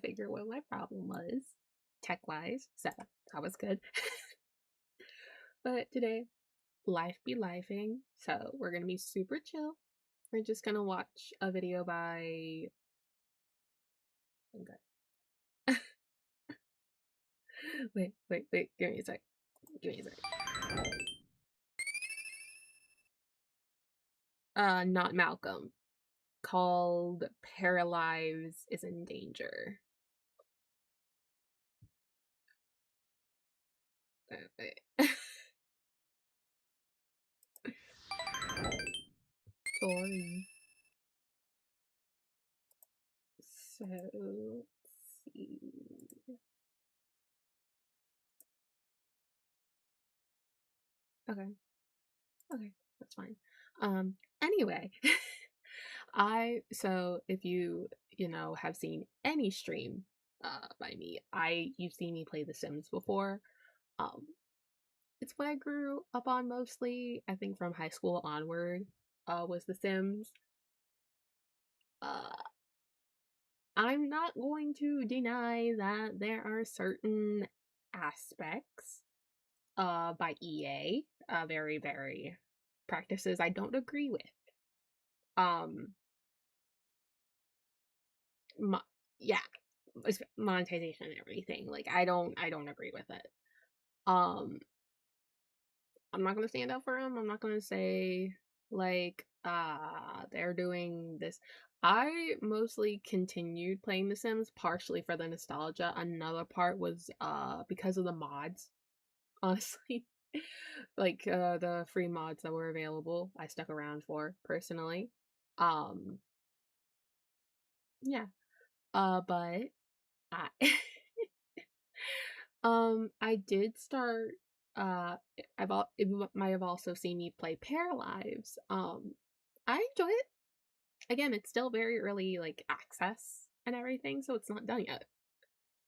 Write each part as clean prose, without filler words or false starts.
figure what my problem was, tech-wise, so that was good. But today, life be lifing, so we're gonna be super chill. We're just gonna watch a video by... Okay. Wait, give me a sec. Not Malcolm. Called Paralyze is in Danger. Wait. Sorry. So, let's see. Okay, that's fine. Anyway, so if you have seen any stream by me, you've seen me play The Sims before. It's what I grew up on mostly. I think from high school onward was The Sims. I'm not going to deny that there are certain aspects by EA, very practices I don't agree with. Yeah, monetization and everything. Like I don't agree with it. I'm not gonna stand up for them. I'm not gonna say like they're doing this. I mostly continued playing The Sims partially for the nostalgia. Another part was because of the mods. Honestly, like the free mods that were available, I stuck around for personally. Yeah. But I I did start you might have also seen me play Paralyze. I enjoy it. Again, it's still very early like access and everything, so it's not done yet.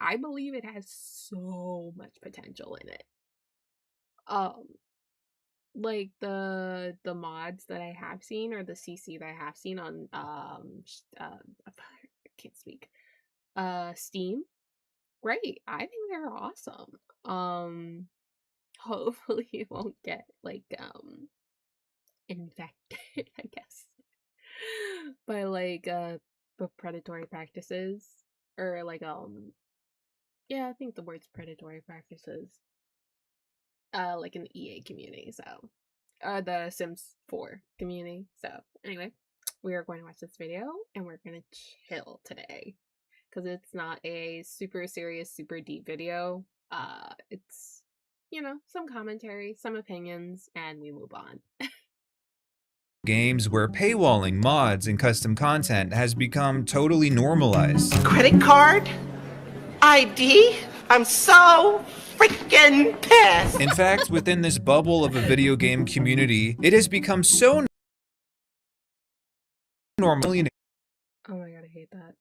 I believe it has so much potential in it. Like the mods that I have seen, or the CC that I have seen on I can't speak. Steam. Great. I think they're awesome. Hopefully it won't get like infected, I guess, by like predatory practices, or like yeah, I think the word's predatory practices. Like in the EA community, so the Sims 4 community. So anyway, we are going to watch this video and we're gonna chill today because it's not a super serious, super deep video. It's some commentary, some opinions, and we move on. Games where paywalling mods and custom content has become totally normalized. Credit card? ID? I'm so freaking pissed! In fact, within this bubble of a video game community, it has become so normal. Oh my god, I hate that.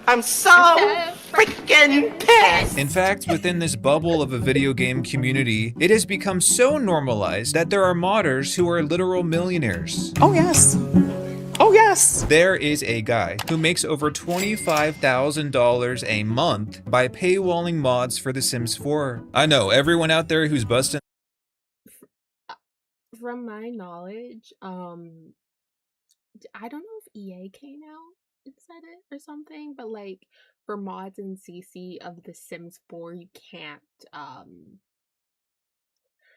I'm so freaking pissed! In fact, within this bubble of a video game community, it has become so normalized that there are modders who are literal millionaires. Oh yes. Oh yes! There is a guy who makes over $25,000 a month by paywalling mods for The Sims 4. I know, everyone out there who's busting... From my knowledge, I don't know if EA came out and said it or something, but like for mods and CC of The Sims 4, you can't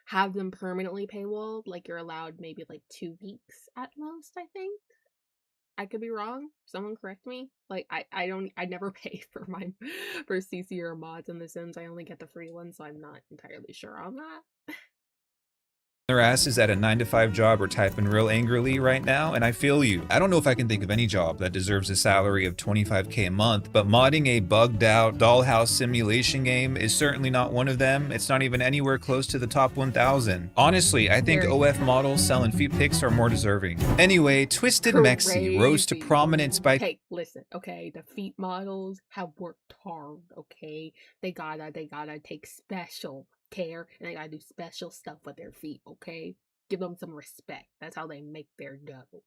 have them permanently paywalled. Like you're allowed maybe like 2 weeks at most, I think. I could be wrong. Someone correct me. Like I never pay for for CC or mods in The Sims. I only get the free ones, so I'm not entirely sure on that. their asses at a 9-to-5 job or typing real angrily right now, and I feel you. I don't know if I can think of any job that deserves a salary of $25K a month, but modding a bugged out dollhouse simulation game is certainly not one of them. It's not even anywhere close to the top 1,000. Honestly, I think OF models selling feet pics are more deserving. Anyway, Twisted Mexi rose to prominence by... Hey, listen, okay, the feet models have worked hard, okay? They gotta take special care, and they gotta do special stuff with their feet, okay? Give them some respect. That's how they make their dough.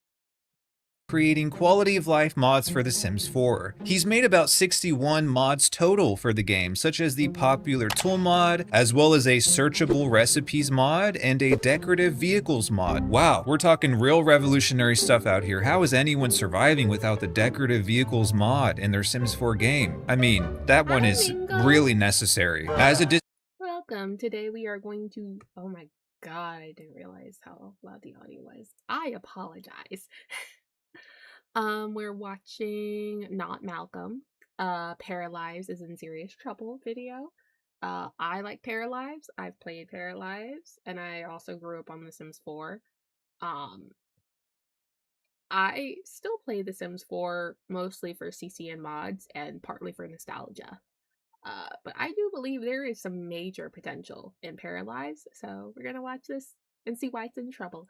creating quality of life mods for The Sims 4. He's made about 61 mods total for the game, such as the popular tool mod, as well as a searchable recipes mod and a decorative vehicles mod. Wow, we're talking real revolutionary stuff out here. How is anyone surviving without the decorative vehicles mod in their Sims 4 game? I mean, that one is really necessary. Welcome. Today we are going to... Oh my god, I didn't realize how loud the audio was. I apologize. We're watching Not Malcolm. Paralives is in serious trouble video. I like Paralives. I've played Paralives, and I also grew up on The Sims 4. I still play The Sims 4 mostly for CCN mods and partly for nostalgia. But I do believe there is some major potential in Paralives, so we're gonna watch this and see why it's in trouble.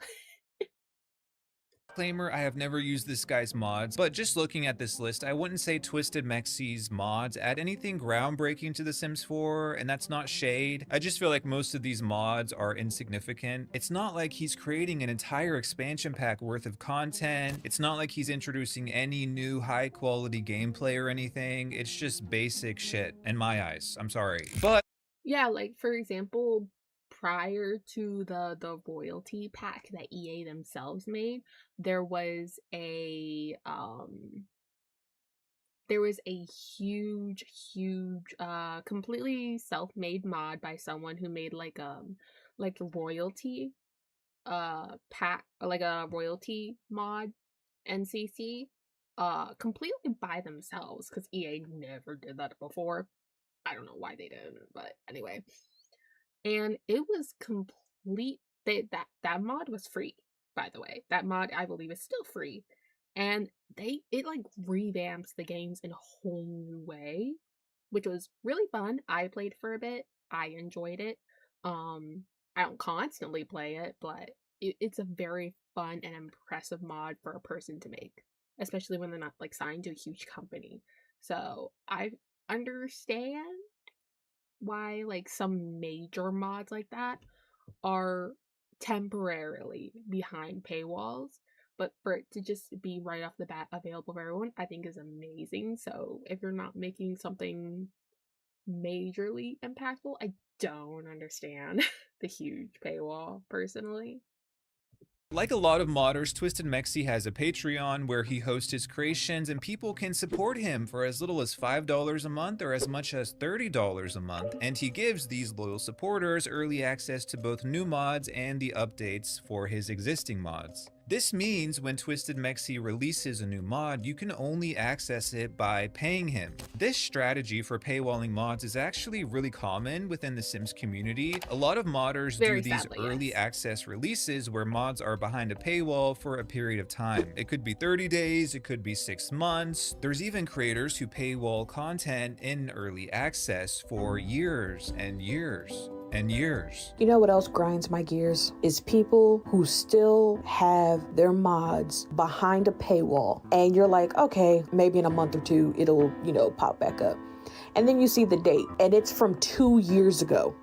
Disclaimer, I have never used this guy's mods, but just looking at this list, I wouldn't say Twisted Mexi's mods add anything groundbreaking to The Sims 4, and that's not shade. I just feel like most of these mods are insignificant. It's not like he's creating an entire expansion pack worth of content. It's not like he's introducing any new high quality gameplay or anything. It's just basic shit, in my eyes. I'm sorry. But yeah, like for example, prior to the royalty pack that EA themselves made, there was a huge completely self-made mod by someone who made like royalty pack, like a royalty mod NCC completely by themselves, because EA never did that before. I don't know why they didn't, but anyway. And it was complete. That mod was free, by the way. That mod, I believe, is still free, and it like revamps the games in a whole new way, which was really fun. I played for a bit. I enjoyed it. I don't constantly play it, but it's a very fun and impressive mod for a person to make, especially when they're not like signed to a huge company. So I understand why like some major mods like that are temporarily behind paywalls, but for it to just be right off the bat available for everyone, I think is amazing. So if you're not making something majorly impactful, I don't understand the huge paywall personally. like a lot of modders, Twisted Mexi has a Patreon where he hosts his creations and people can support him for as little as $5 a month or as much as $30 a month, and he gives these loyal supporters early access to both new mods and the updates for his existing mods. This means when Twisted Mexi releases a new mod, you can only access it by paying him. This strategy for paywalling mods is actually really common within the Sims community. A lot of modders do these early access releases where mods are behind a paywall for a period of time. It could be 30 days, it could be 6 months. There's even creators who paywall content in early access for years and years and years. You know what else grinds my gears? Is people who still have their mods behind a paywall, and you're like, okay, maybe in a month or two it'll, pop back up. And then you see the date and it's from 2 years ago.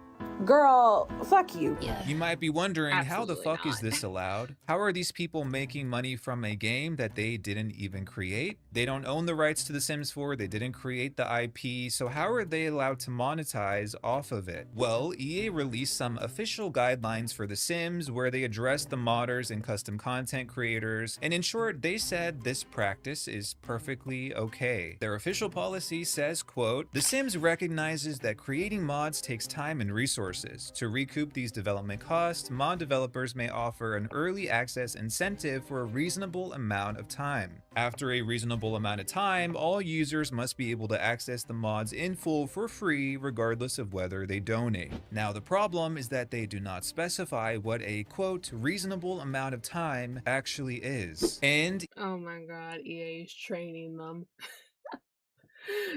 Girl, fuck you. Yeah. You might be wondering, how the Absolutely fuck not. is this allowed? How are these people making money from a game that they didn't even create? They don't own the rights to The Sims 4, they didn't create the IP, so how are they allowed to monetize off of it? Well, EA released some official guidelines for The Sims where they address the modders and custom content creators, and in short, they said this practice is perfectly okay. Their official policy says, quote, "The Sims recognizes that creating mods takes time and resources. To recoup these development costs, mod developers may offer an early access incentive for a reasonable amount of time. After a reasonable amount of time, all users must be able to access the mods in full for free, regardless of whether they donate." Now, the problem is that they do not specify what a, quote, reasonable amount of time actually is. And oh my god, EA is training them.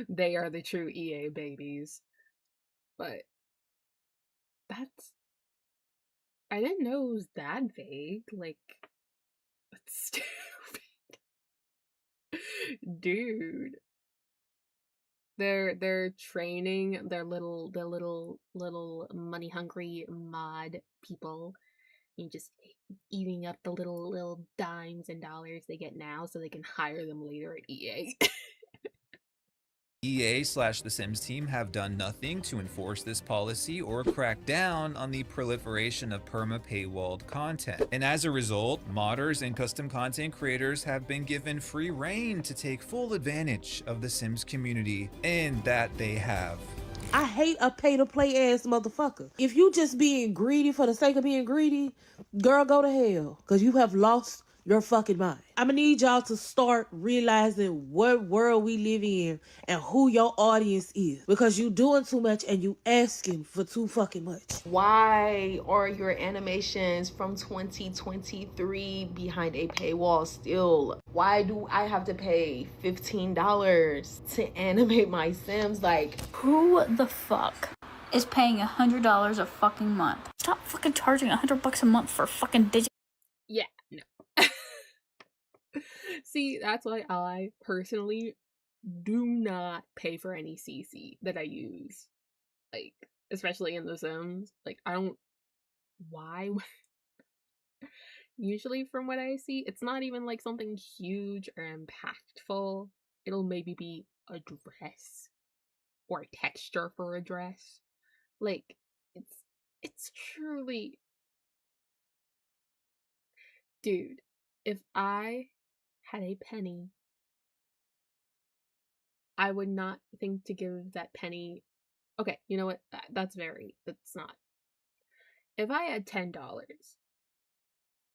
They are the true EA babies. But I didn't know it was that vague. Like, that's stupid. Dude. They're training their little money hungry mod people and just eating up the little dimes and dollars they get now so they can hire them later at EA. EA/The Sims team have done nothing to enforce this policy or crack down on the proliferation of perma-paywalled content. And as a result, modders and custom content creators have been given free reign to take full advantage of the Sims community, and that they have. I hate a pay-to-play ass motherfucker. If you just being greedy for the sake of being greedy, girl, go to hell. Because you have lost your fucking mind. I'm gonna need y'all to start realizing what world we live in and who your audience is. Because you doing too much and you asking for too fucking much. Why are your animations from 2023 behind a paywall still? Why do I have to pay $15 to animate my Sims? Like, who the fuck is paying $100 a fucking month? Stop fucking charging $100 a month for fucking digital. Yeah, no. See, that's why I personally do not pay for any CC that I use. Like, especially in The Sims. Like, I don't... Why? Usually from what I see, it's not even like something huge or impactful. It'll maybe be a dress. Or a texture for a dress. Like, it's truly... Dude, if I had a penny, I would not think to give that penny... Okay, you know what? That's not... If I had $10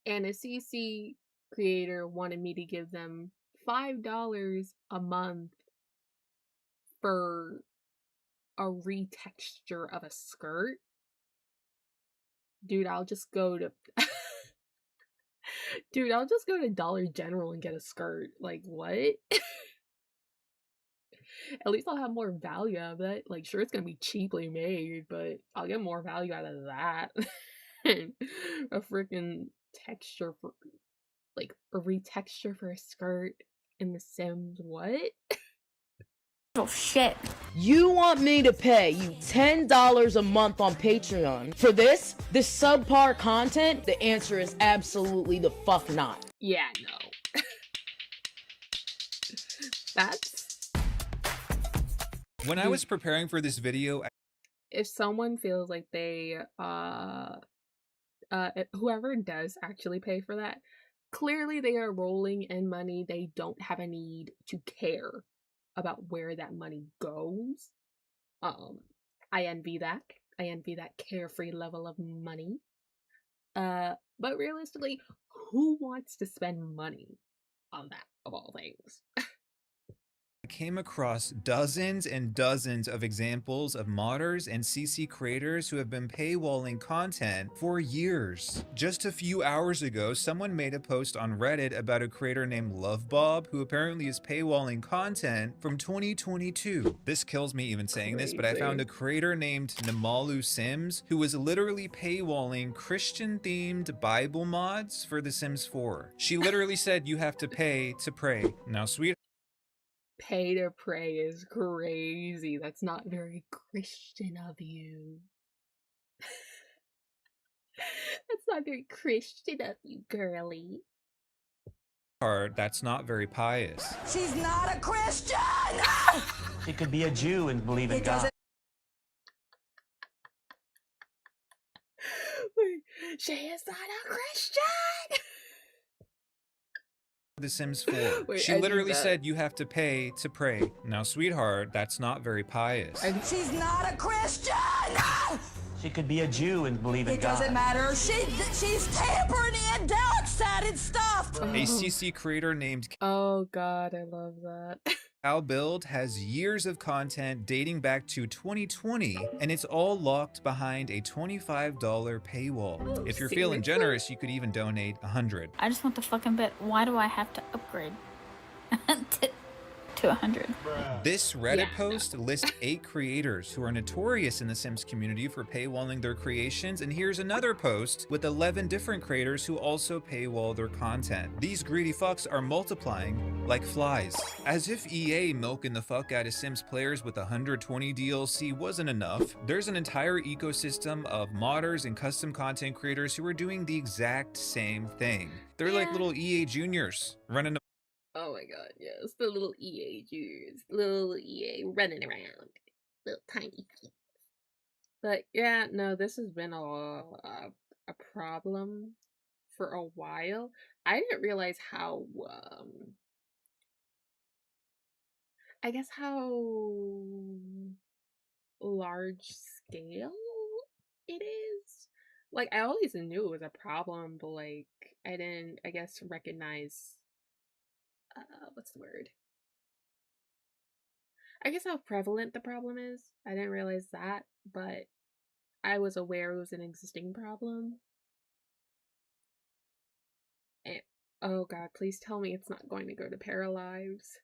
and a CC creator wanted me to give them $5 a month for a retexture of a skirt, dude, I'll just go to... Dude, I'll just go to Dollar General and get a skirt. Like, what? At least I'll have more value out of it. Like, sure, it's gonna be cheaply made, but I'll get more value out of that. A freaking texture for, like, a retexture for a skirt in The Sims. What? Oh shit. You want me to pay you $10 a month on Patreon for this subpar content? The answer is absolutely the fuck not. Yeah, no. That's... When I was preparing for this video, if someone feels like they, whoever does actually pay for that, clearly they are rolling in money they don't have a need to care about where that money goes. I envy that. I envy that carefree level of money. But realistically, who wants to spend money on that, of all things? I came across dozens and dozens of examples of modders and CC creators who have been paywalling content for years. Just a few hours ago, someone made a post on Reddit about a creator named Lovebob who apparently is paywalling content from 2022. This kills me even saying this, but I found a creator named Namalu Sims who was literally paywalling Christian-themed Bible mods for The Sims 4. She literally said you have to pay to pray. Now, sweetheart, Pay to pray is crazy. That's not very Christian of you. That's not very Christian of you, girly. that's not very pious. She's not a Christian! She could be a Jew and believe in God. She is not a Christian! The Sims 4. She literally said you have to pay to pray. Now, sweetheart, that's not very pious. She's not a Christian! She could be a Jew and believe in God. It doesn't matter. She's tampering in dark-sided stuff! A CC creator named Oh god, I love that. Build has years of content dating back to 2020, and it's all locked behind a $25 paywall. If you're feeling generous, you could even donate $100. I just want the fucking bit. Why do I have to upgrade to 100. This Reddit Yeah, post lists 8 creators who are notorious in the Sims community for paywalling their creations, and here's another post with 11 different creators who also paywall their content. These greedy fucks are multiplying like flies. As if EA milking the fuck out of Sims players with 120 DLC wasn't enough, there's an entire ecosystem of modders and custom content creators who are doing the exact same thing. They're like little EA juniors running. Oh my god, yes, the little EA Jews, little EA running around, little tiny feet. But yeah, no, this has been a problem for a while. I didn't realize how I guess how large scale it is. Like, I always knew it was a problem, but like I didn't, I guess, recognize what's the word? I guess how prevalent the problem is. I didn't realize that, but I was aware it was an existing problem. And, oh god, please tell me it's not going to go to Paralives.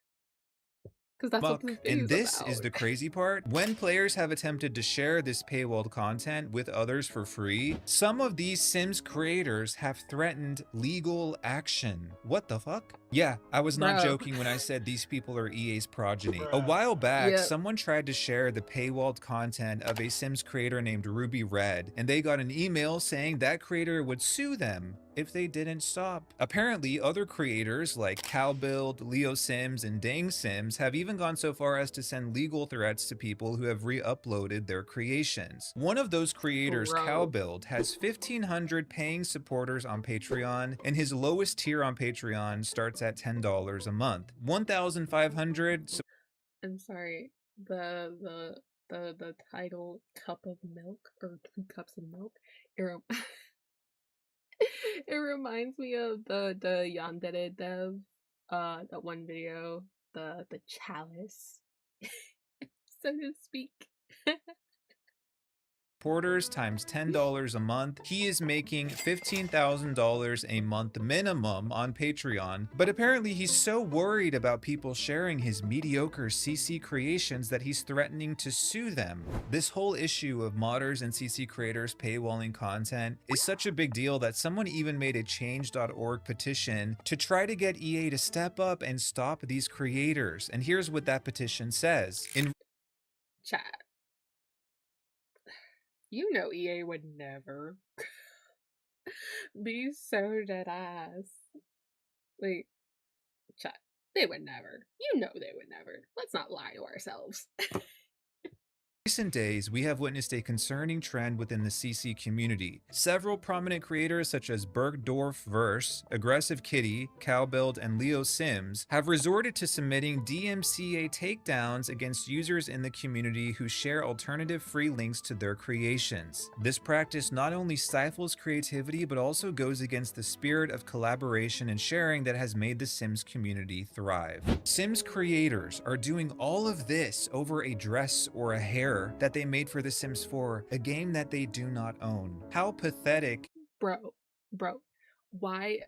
Because that's what this And video's this about. is the crazy part. When players have attempted to share this paywalled content with others for free, some of these Sims creators have threatened legal action. What the fuck? Yeah, I was not joking when I said these people are EA's progeny. A while back, someone tried to share the paywalled content of a Sims creator named Ruby Red, and they got an email saying that creator would sue them if they didn't stop. Apparently, other creators like Cowbuild, Leo Sims, and Dang Sims have even gone so far as to send legal threats to people who have re-uploaded their creations. One of those creators, Cowbuild, has 1,500 paying supporters on Patreon, and his lowest tier on Patreon starts at $10 a month. 1,500. I'm sorry. The title "Cup of Milk" or "2 Cups of Milk." It reminds me of the Yandere dev, that one video, the chalice, so to speak. Supporters times $10 a month, he is making $15,000 a month minimum on Patreon, but apparently he's so worried about people sharing his mediocre CC creations that he's threatening to sue them. This whole issue of modders and CC creators paywalling content is such a big deal that someone even made a change.org petition to try to get EA to step up and stop these creators. And here's what that petition says. In chat. You know EA would never be so dead ass. Like, chat. They would never. You know they would never. Let's not lie to ourselves. recent days, we have witnessed a concerning trend within the CC community. Several prominent creators such as Bergdorf Verse, Aggressive Kitty, Cowbuild, and Leo Sims have resorted to submitting DMCA takedowns against users in the community who share alternative free links to their creations. This practice not only stifles creativity but also goes against the spirit of collaboration and sharing that has made the Sims community thrive. Sims creators are doing all of this over a dress or a hair that they made for The Sims 4, a game that they do not own. How pathetic. Bro, why?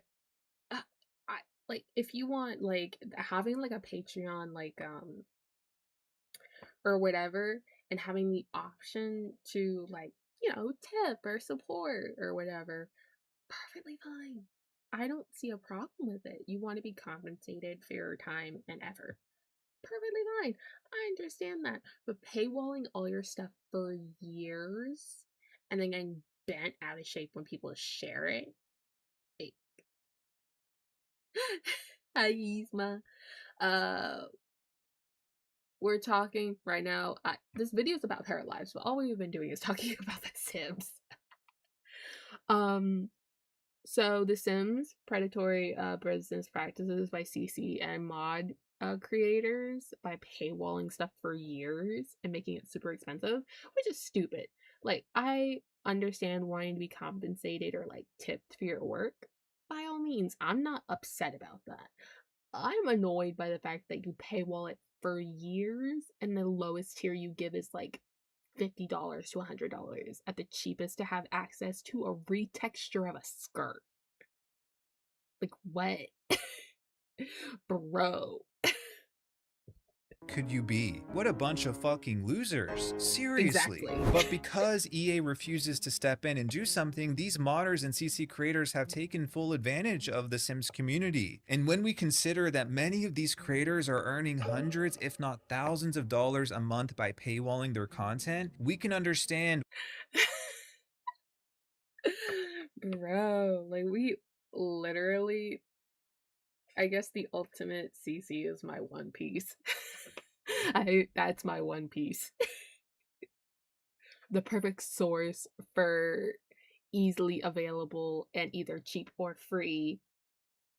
Like, if you want, like, having like a Patreon, like, or whatever, and having the option to, like, you know, tip or support or whatever, perfectly fine. I don't see a problem with it. You want to be compensated for your time and effort. Perfectly fine. I understand that. But paywalling all your stuff for years and then getting bent out of shape when people share it. Like, hi, Yzma. We're talking right now. This video is about Paralives, but all we've been doing is talking about The Sims. So The Sims, predatory business practices by CC and mod creators by paywalling stuff for years and making it super expensive, which is stupid. Like, I understand wanting to be compensated or like tipped for your work. By all means, I'm not upset about that. I'm annoyed by the fact that you paywall it for years and the lowest tier you give is like $50 to $100 at the cheapest to have access to a retexture of a skirt. Like, what? Bro. could you be? What a bunch of fucking losers. Seriously. Exactly. But because EA refuses to step in and do something, these modders and CC creators have taken full advantage of the Sims community. And when we consider that many of these creators are earning hundreds, if not thousands of dollars a month by paywalling their content, we can understand. Bro, like we literally, I guess the ultimate CC is my One Piece. That's my One Piece. The perfect source for easily available and either cheap or free,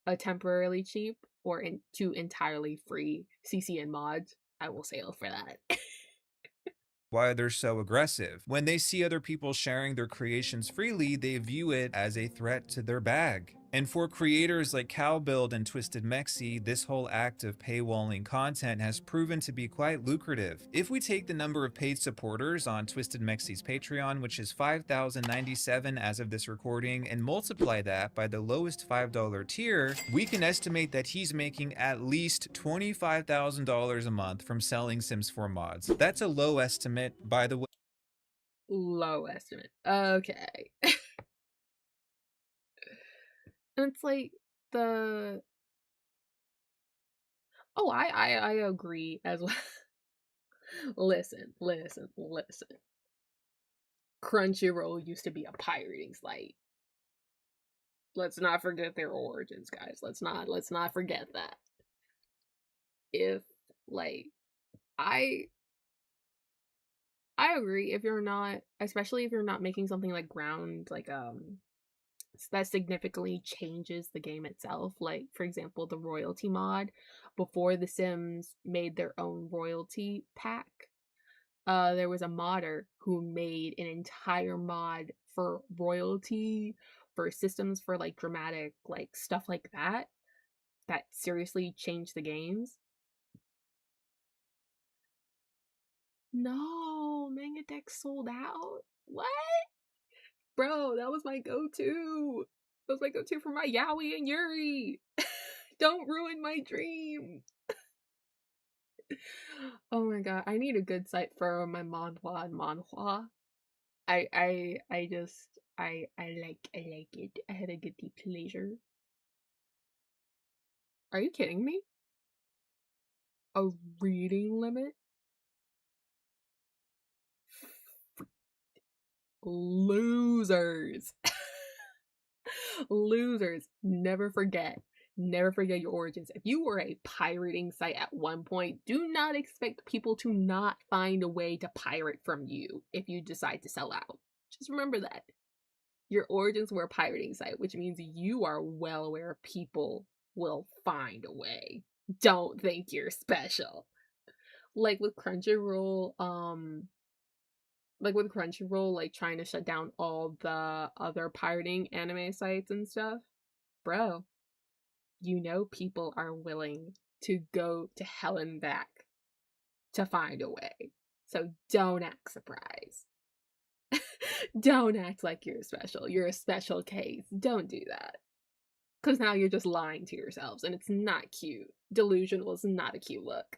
a temporarily cheap or to entirely free CC and mods. I will sail for that. Why they're so aggressive. When they see other people sharing their creations freely, they view it as a threat to their bag. And for creators like Cowbuild and Twisted Mexi, this whole act of paywalling content has proven to be quite lucrative. If we take the number of paid supporters on Twisted Mexi's Patreon, which is 5,097 as of this recording, and multiply that by the lowest $5 tier, we can estimate that he's making at least $25,000 a month from selling Sims 4 mods. That's a low estimate, by the way. Low estimate. Okay. And it's like the I agree as well. Listen. Crunchyroll used to be a pirating site. Let's not forget their origins, guys. Let's not forget that. If like I agree, if you're not, especially if you're not making something like ground like that significantly changes the game itself. Like, for example, the royalty mod, before The Sims made their own royalty pack, there was a modder who made an entire mod for royalty, for systems, for like dramatic, like stuff like that seriously changed the games. No, Manga Deck sold out? What? Bro, that was my go-to. That was my go-to for my Yaoi and Yuri. Don't ruin my dream. Oh my god, I need a good site for my manhwa and manhwa. I like it. I had a good pleasure. Are you kidding me? A reading limit? Losers. Losers. Never forget your origins. If you were a pirating site at one point, do not expect people to not find a way to pirate from you if you decide to sell out. Just remember that. Your origins were a pirating site, which means you are well aware people will find a way. Don't think you're special. Like with Crunchyroll, like trying to shut down all the other pirating anime sites and stuff. Bro, you know people are willing to go to hell and back to find a way. So don't act surprised. Don't act like you're special. You're a special case. Don't do that. Because now you're just lying to yourselves and it's not cute. Delusional is not a cute look.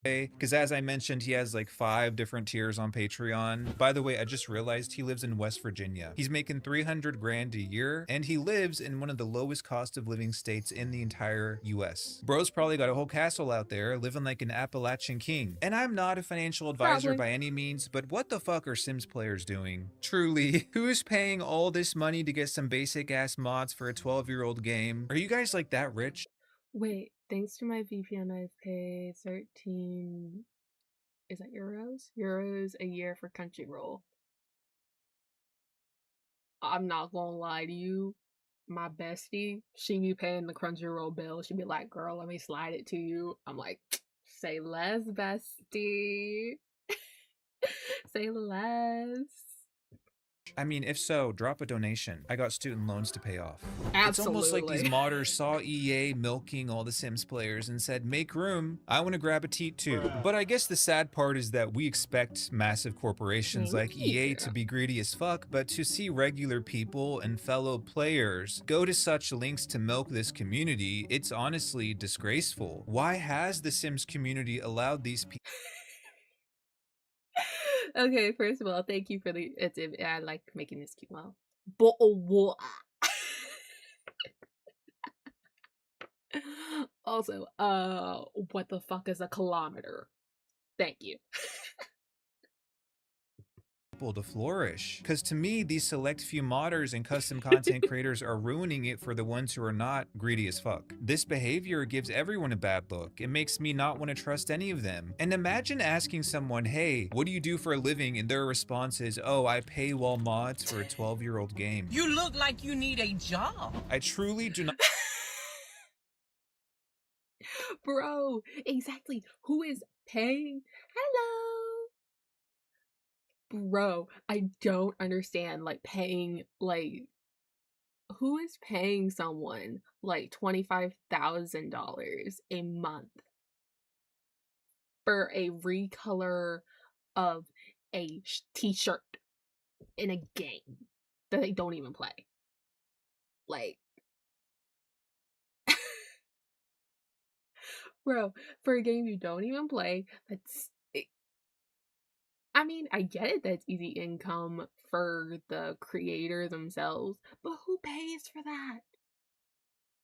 Because as I mentioned, he has like 5 different tiers on Patreon. By the way, I just realized he lives in West Virginia. He's making 300 grand a year, and he lives in one of the lowest cost of living states in the entire US. Bro's probably got a whole castle out there, living like an Appalachian king. And I'm not a financial advisor by any means, but what the fuck are Sims players doing? Truly, who's paying all this money to get some basic ass mods for a 12-year-old game? Are you guys like that rich? Wait, thanks to my VPN, I've paid 13. Is that euros? Euros a year for Crunchyroll. I'm not gonna lie to you. My bestie, she be paying the Crunchyroll bill. She be like, girl, let me slide it to you. I'm like, say less, bestie. Say less. I mean, if so, drop a donation. I got student loans to pay off. Absolutely. It's almost like these modders saw EA milking all the Sims players and said, make room, I want to grab a teat too. But I guess the sad part is that we expect massive corporations like EA to be greedy as fuck, but to see regular people and fellow players go to such lengths to milk this community, it's honestly disgraceful. Why has the Sims community allowed these people? Okay, first of all, thank you for the. I like making this cute. Well, but what? Also, what the fuck is a kilometer? Thank you. To flourish, because to me these select few modders and custom content creators are ruining it for the ones who are not greedy as fuck. This behavior gives everyone a bad look. It makes me not want to trust any of them. And imagine asking someone, hey, what do you do for a living? And their response is, oh, I paywall mods for a 12-year-old game. You look like you need a job. I truly do not. Bro, exactly. Who is paying? Hello. Bro, I don't understand, like, paying, like, who is paying someone, like, $25,000 a month for a recolor of a t-shirt in a game that they don't even play? Like, bro, for a game you don't even play, I mean, I get it that it's easy income for the creator themselves, but who pays for that?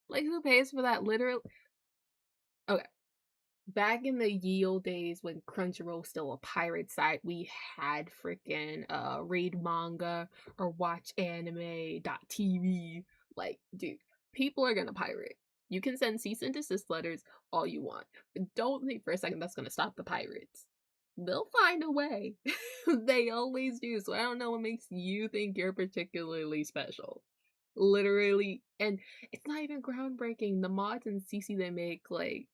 Like, who pays for that? Literally. Okay. Back in the ye olde days when Crunchyroll was still a pirate site, we had freaking read manga or watch anime.tv. Like, dude, people are gonna pirate. You can send cease and desist letters all you want, but don't think for a second that's gonna stop the pirates. They'll find a way. They always do. So I don't know what makes you think you're particularly special. Literally. And it's not even groundbreaking. The mods and CC they make, like...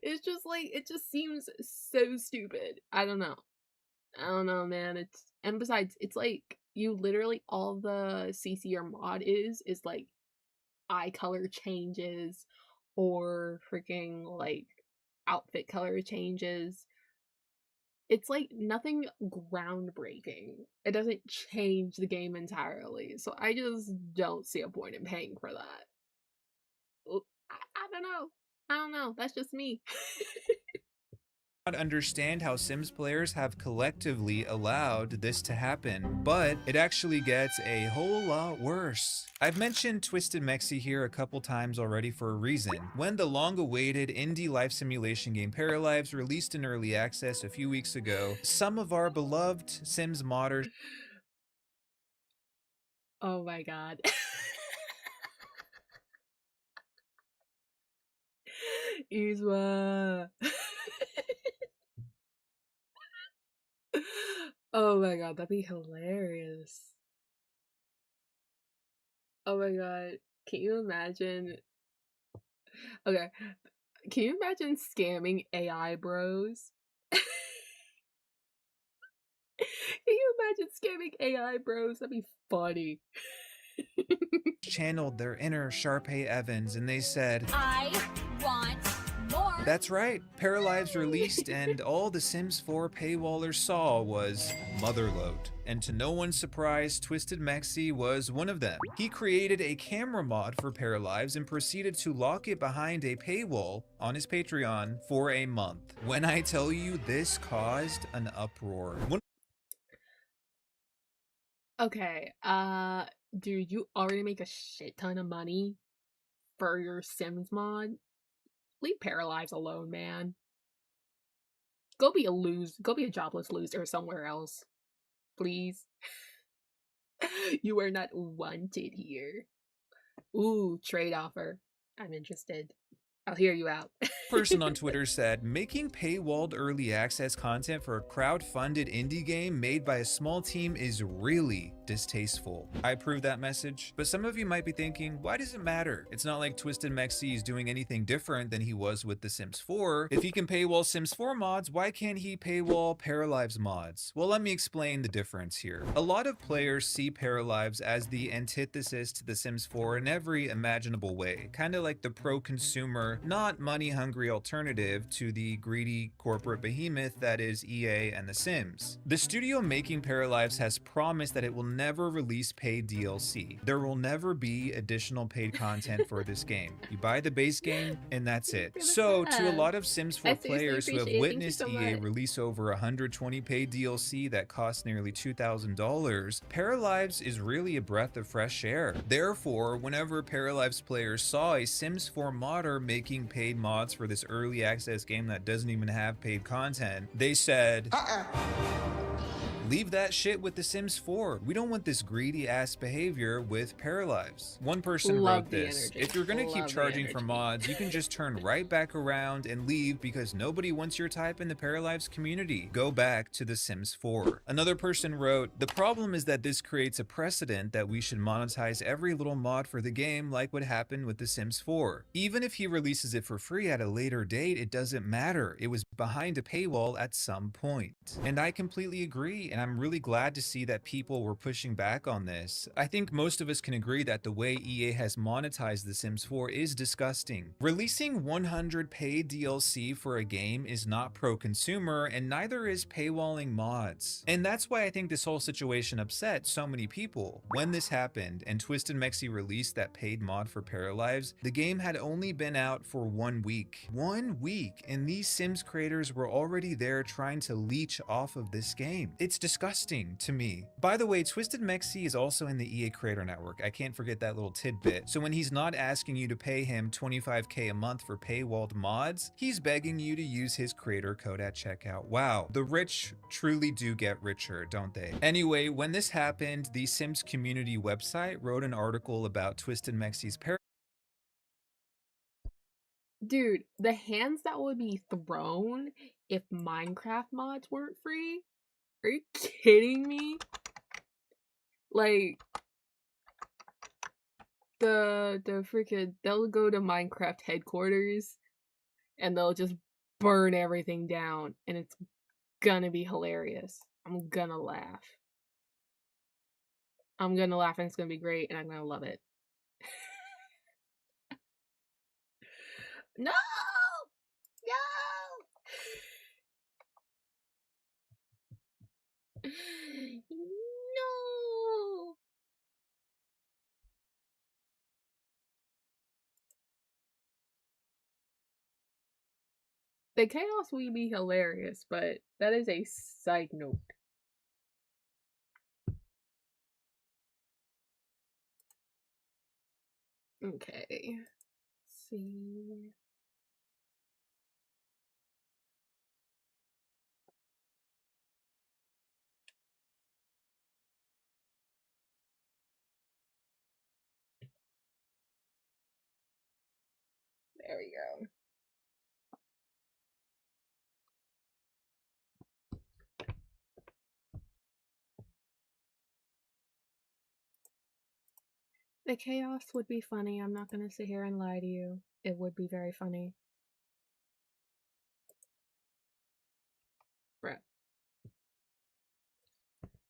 it's just like, it just seems so stupid. I don't know. I don't know, man. And besides, it's like, you literally, all the CC or mod is like eye color changes or freaking like outfit color changes. It's like nothing groundbreaking. It doesn't change the game entirely. So I just don't see a point in paying for that. I don't know. I don't know. That's just me. Not understand how Sims players have collectively allowed this to happen, but it actually gets a whole lot worse. I've mentioned Twisted Mexi here a couple times already for a reason. When the long-awaited indie life simulation game Paralives released in early access a few weeks ago, some of our beloved Sims modders... Oh my god. Iswa. Oh my god, that'd be hilarious. Oh my god, can you imagine? Okay, can you imagine scamming AI bros? Can you imagine scamming AI bros? That'd be funny. Channeled their inner Sharpay Evans and they said, I want more. That's right, Paralives released and all the Sims 4 paywallers saw was Motherload. And to no one's surprise, Twisted Mexi was one of them. He created a camera mod for Paralives and proceeded to lock it behind a paywall on his Patreon for a month. When I tell you this caused an uproar. Okay, dude, you already make a shit ton of money for your Sims mod. Leave Paralives alone, man. Go be a jobless loser somewhere else. Please. You are not wanted here. Ooh, trade offer. I'm interested. I'll hear you out. Person on Twitter said, making paywalled early access content for a crowd-funded indie game made by a small team is really distasteful. I approve that message, but some of you might be thinking, why does it matter? It's not like Twisted Mexi is doing anything different than he was with The Sims 4. If he can paywall Sims 4 mods, why can't he paywall Paralives mods? Well, let me explain the difference here. A lot of players see Paralives as the antithesis to The Sims 4 in every imaginable way, kind of like the pro-consumer, not money-hungry alternative to the greedy corporate behemoth that is EA and The Sims. The studio making Paralives has promised that it will never release paid DLC. There will never be additional paid content for this game. You buy the base game and that's it. So to a lot of Sims 4 players who have witnessed EA release over 120 paid DLC that cost nearly $2,000, Paralives is really a breath of fresh air. Therefore, whenever Paralives players saw a Sims 4 modder making paid mods for this early access game that doesn't even have paid content, they said, leave that shit with The Sims 4. We don't want this greedy ass behavior with Paralives. One person wrote this, if you're gonna keep charging for mods, you can just turn right back around and leave because nobody wants your type in the Paralives community. Go back to The Sims 4. Another person wrote, the problem is that this creates a precedent that we should monetize every little mod for the game like what happened with The Sims 4. Even if he releases it for free at a later date, it doesn't matter. It was behind a paywall at some point. And I completely agree, and I'm really glad to see that people were pushing back on this. I think most of us can agree that the way EA has monetized The Sims 4 is disgusting. Releasing 100 paid DLC for a game is not pro-consumer, and neither is paywalling mods. And that's why I think this whole situation upset so many people. When this happened, and Twisted Mexi released that paid mod for Paralives, the game had only been out for 1 week. 1 week, and these Sims creators were already there trying to leech off of this game. It's disgusting to me. By the way, Twisted Mexi is also in the EA Creator Network. I can't forget that little tidbit. So when he's not asking you to pay him $25K a month for paywalled mods, he's begging you to use his creator code at checkout. Wow, the rich truly do get richer, don't they? Anyway, when this happened, the Sims community website wrote an article about Twisted Mexi's Dude, the hands that would be thrown if Minecraft mods weren't free? Are you kidding me? Like, the freaking, they'll go to Minecraft headquarters and they'll just burn everything down, and it's gonna be hilarious. I'm gonna laugh. I'm gonna laugh, and it's gonna be great, and I'm gonna love it. No! No! No! The chaos will be hilarious, but that is a side note. Okay. Let's see. There we go. The chaos would be funny. I'm not gonna sit here and lie to you. It would be very funny. Bruh.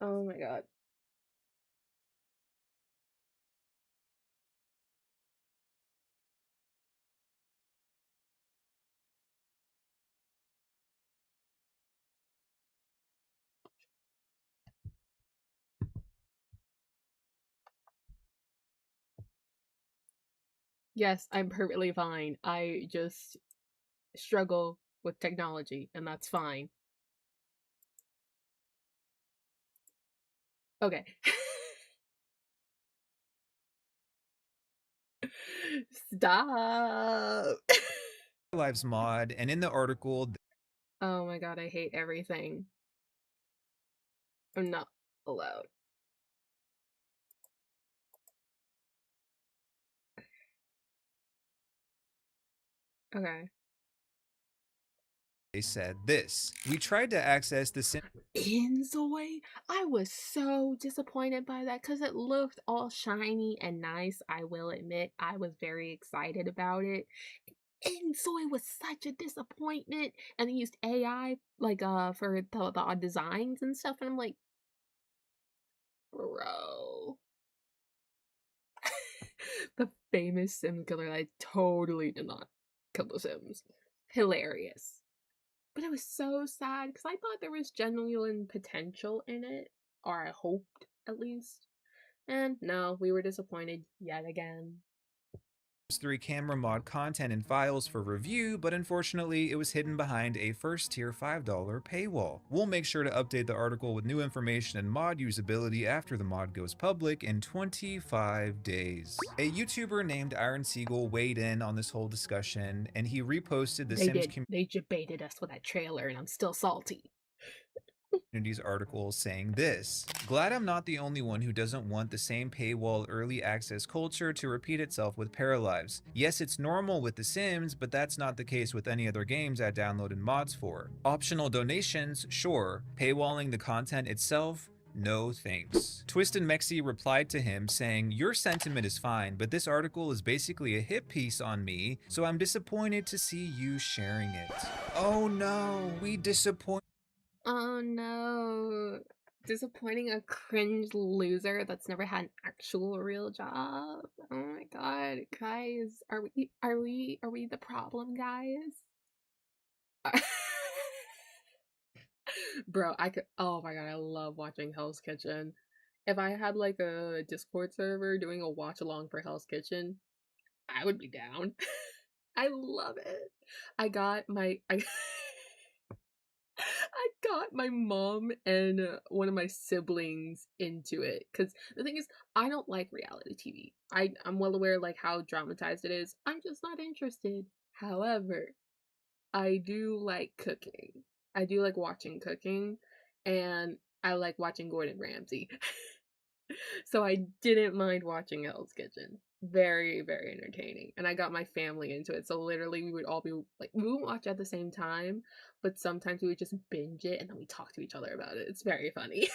Oh my god. Yes, I'm perfectly fine. I just struggle with technology, and that's fine. Okay. Stop. Lives mod, and in the article, Oh my god, I hate everything. I'm not allowed. Okay. They said this: we tried to access the Inzoy? I was so disappointed by that because it looked all shiny and nice. I will admit, I was very excited about it. Inzoy was such a disappointment, and they used AI like for the designs and stuff, and I'm like, bro. The famous Sim killer that totally did not kill the Sims. Hilarious. But it was so sad because I thought there was genuine potential in it, or I hoped at least. And no, we were disappointed yet again. 3 camera mod content and files for review, but unfortunately it was hidden behind a first-tier $5 paywall. We'll make sure to update the article with new information and mod usability after the mod goes public in 25 days. A YouTuber named Iron Seagull weighed in on this whole discussion, and he reposted the Sims They baited us with that trailer, and I'm still salty. Community's article saying this: glad I'm not the only one who doesn't want the same paywall early access culture to repeat itself with Paralives. Yes, it's normal with The Sims, but that's not the case with any other games I downloaded mods for. Optional donations, sure. Paywalling the content itself, no thanks. Twisted Mexi replied to him saying, your sentiment is fine, but this article is basically a hit piece on me, so I'm disappointed to see you sharing it. Oh no, we disappoint. Oh no. Disappointing a cringe loser that's never had an actual real job. Oh my god, guys. Are we the problem, guys? Bro, oh my god, I love watching Hell's Kitchen. If I had like a Discord server doing a watch along for Hell's Kitchen, I would be down. I love it. I got my mom and one of my siblings into it because the thing is, I don't like reality TV. I'm well aware like how dramatized it is. I'm just not interested. However, I do like cooking. I do like watching cooking, and I like watching Gordon Ramsay. So I didn't mind watching Hell's Kitchen. Very, very entertaining. And I got my family into it. So literally we would all be like, we wouldn't watch at the same time, but sometimes we would just binge it and then we talk to each other about it. It's very funny.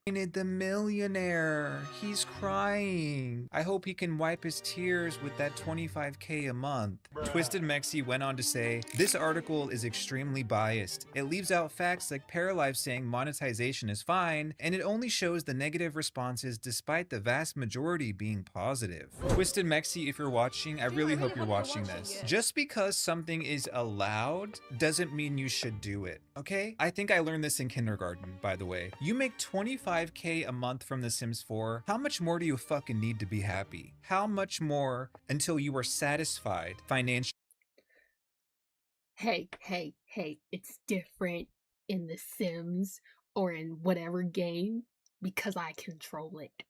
The millionaire. He's crying. I hope he can wipe his tears with that 25K a month. Bruh. Twisted Mexi went on to say, this article is extremely biased. It leaves out facts like Paralive saying monetization is fine, and it only shows the negative responses despite the vast majority being positive. Twisted Mexi, if you're watching, I really hope you're watching this. Just because something is allowed doesn't mean you should do it, okay? I think I learned this in kindergarten, by the way. You make 25K a month from The Sims 4, how much more do you fucking need to be happy? How much more until you are satisfied financially? Hey, it's different in The Sims or in whatever game because I control it.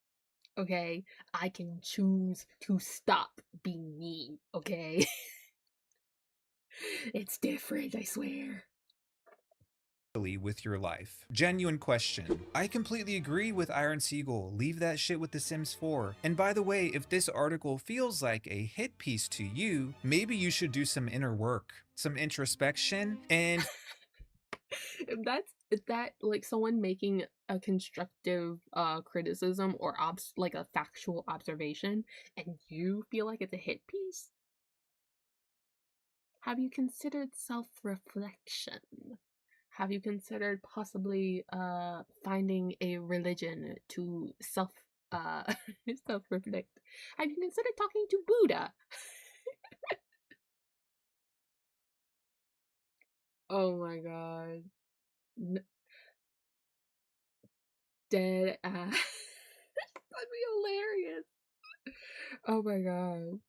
Okay? I can choose to stop being me, okay? It's different, I swear. With your life. Genuine question. I completely agree with Iron Seagull. Leave that shit with The Sims 4. And by the way, if this article feels like a hit piece to you, maybe you should do some inner work, some introspection, and if that like someone making a constructive criticism or like a factual observation and you feel like it's a hit piece, have you considered self-reflection? Have you considered possibly finding a religion to self-reflect? Have you considered talking to Buddha? Oh my god. Dead ass. That'd be hilarious. Oh my god.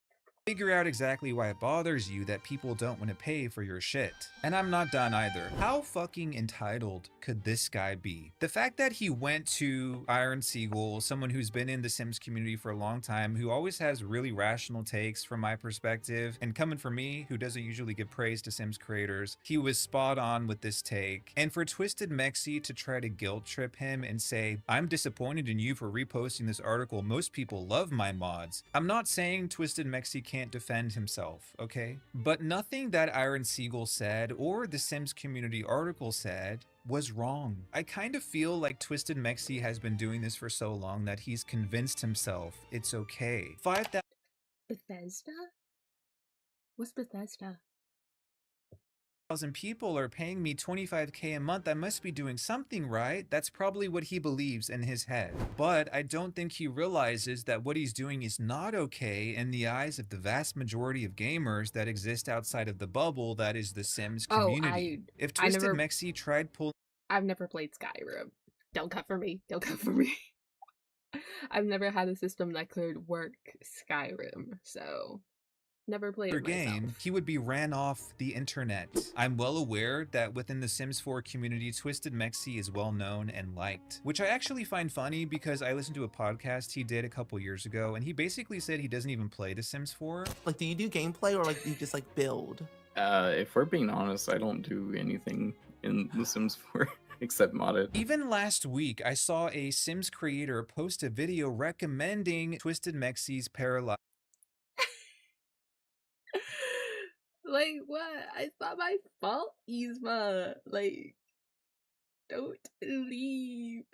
Figure out exactly why it bothers you that people don't want to pay for your shit. And I'm not done either. How fucking entitled could this guy be? The fact that he went to Iron Seagull, someone who's been in the Sims community for a long time, who always has really rational takes from my perspective, and coming from me, who doesn't usually give praise to Sims creators, he was spot on with this take. And for Twisted Mexi to try to guilt trip him and say, I'm disappointed in you for reposting this article, most people love my mods. I'm not saying Twisted Mexi can't can't defend himself, okay? But nothing that Iron Siegel said or the Sims community article said was wrong. I kind of feel like Twisted Mexi has been doing this for so long that he's convinced himself it's okay. 5,000 Bethesda? What's Bethesda? people are paying me 25K a month. I must be doing something right. That's probably what he believes in his head. But I don't think he realizes that what he's doing is not okay in the eyes of the vast majority of gamers that exist outside of the bubble that is the Sims community. If Twisted Mexi tried pulling... I've never played Skyrim. Don't cut for me. Don't cut for me. I've never had a system that could work Skyrim, so... Never played it game, myself. he would be ran off the internet. I'm well aware that within the Sims 4 community, Twisted Mexi is well known and liked, which I actually find funny because I listened to a podcast he did a couple years ago, and he basically said he doesn't even play The Sims 4. Like, do you do gameplay or like do you just like build? If we're being honest, I don't do anything in The Sims 4 except mod it. Even last week, I saw a Sims creator post a video recommending Twisted Mexi's Paralyzed. Like, what? It's not my fault, Yzma. Like, don't leave.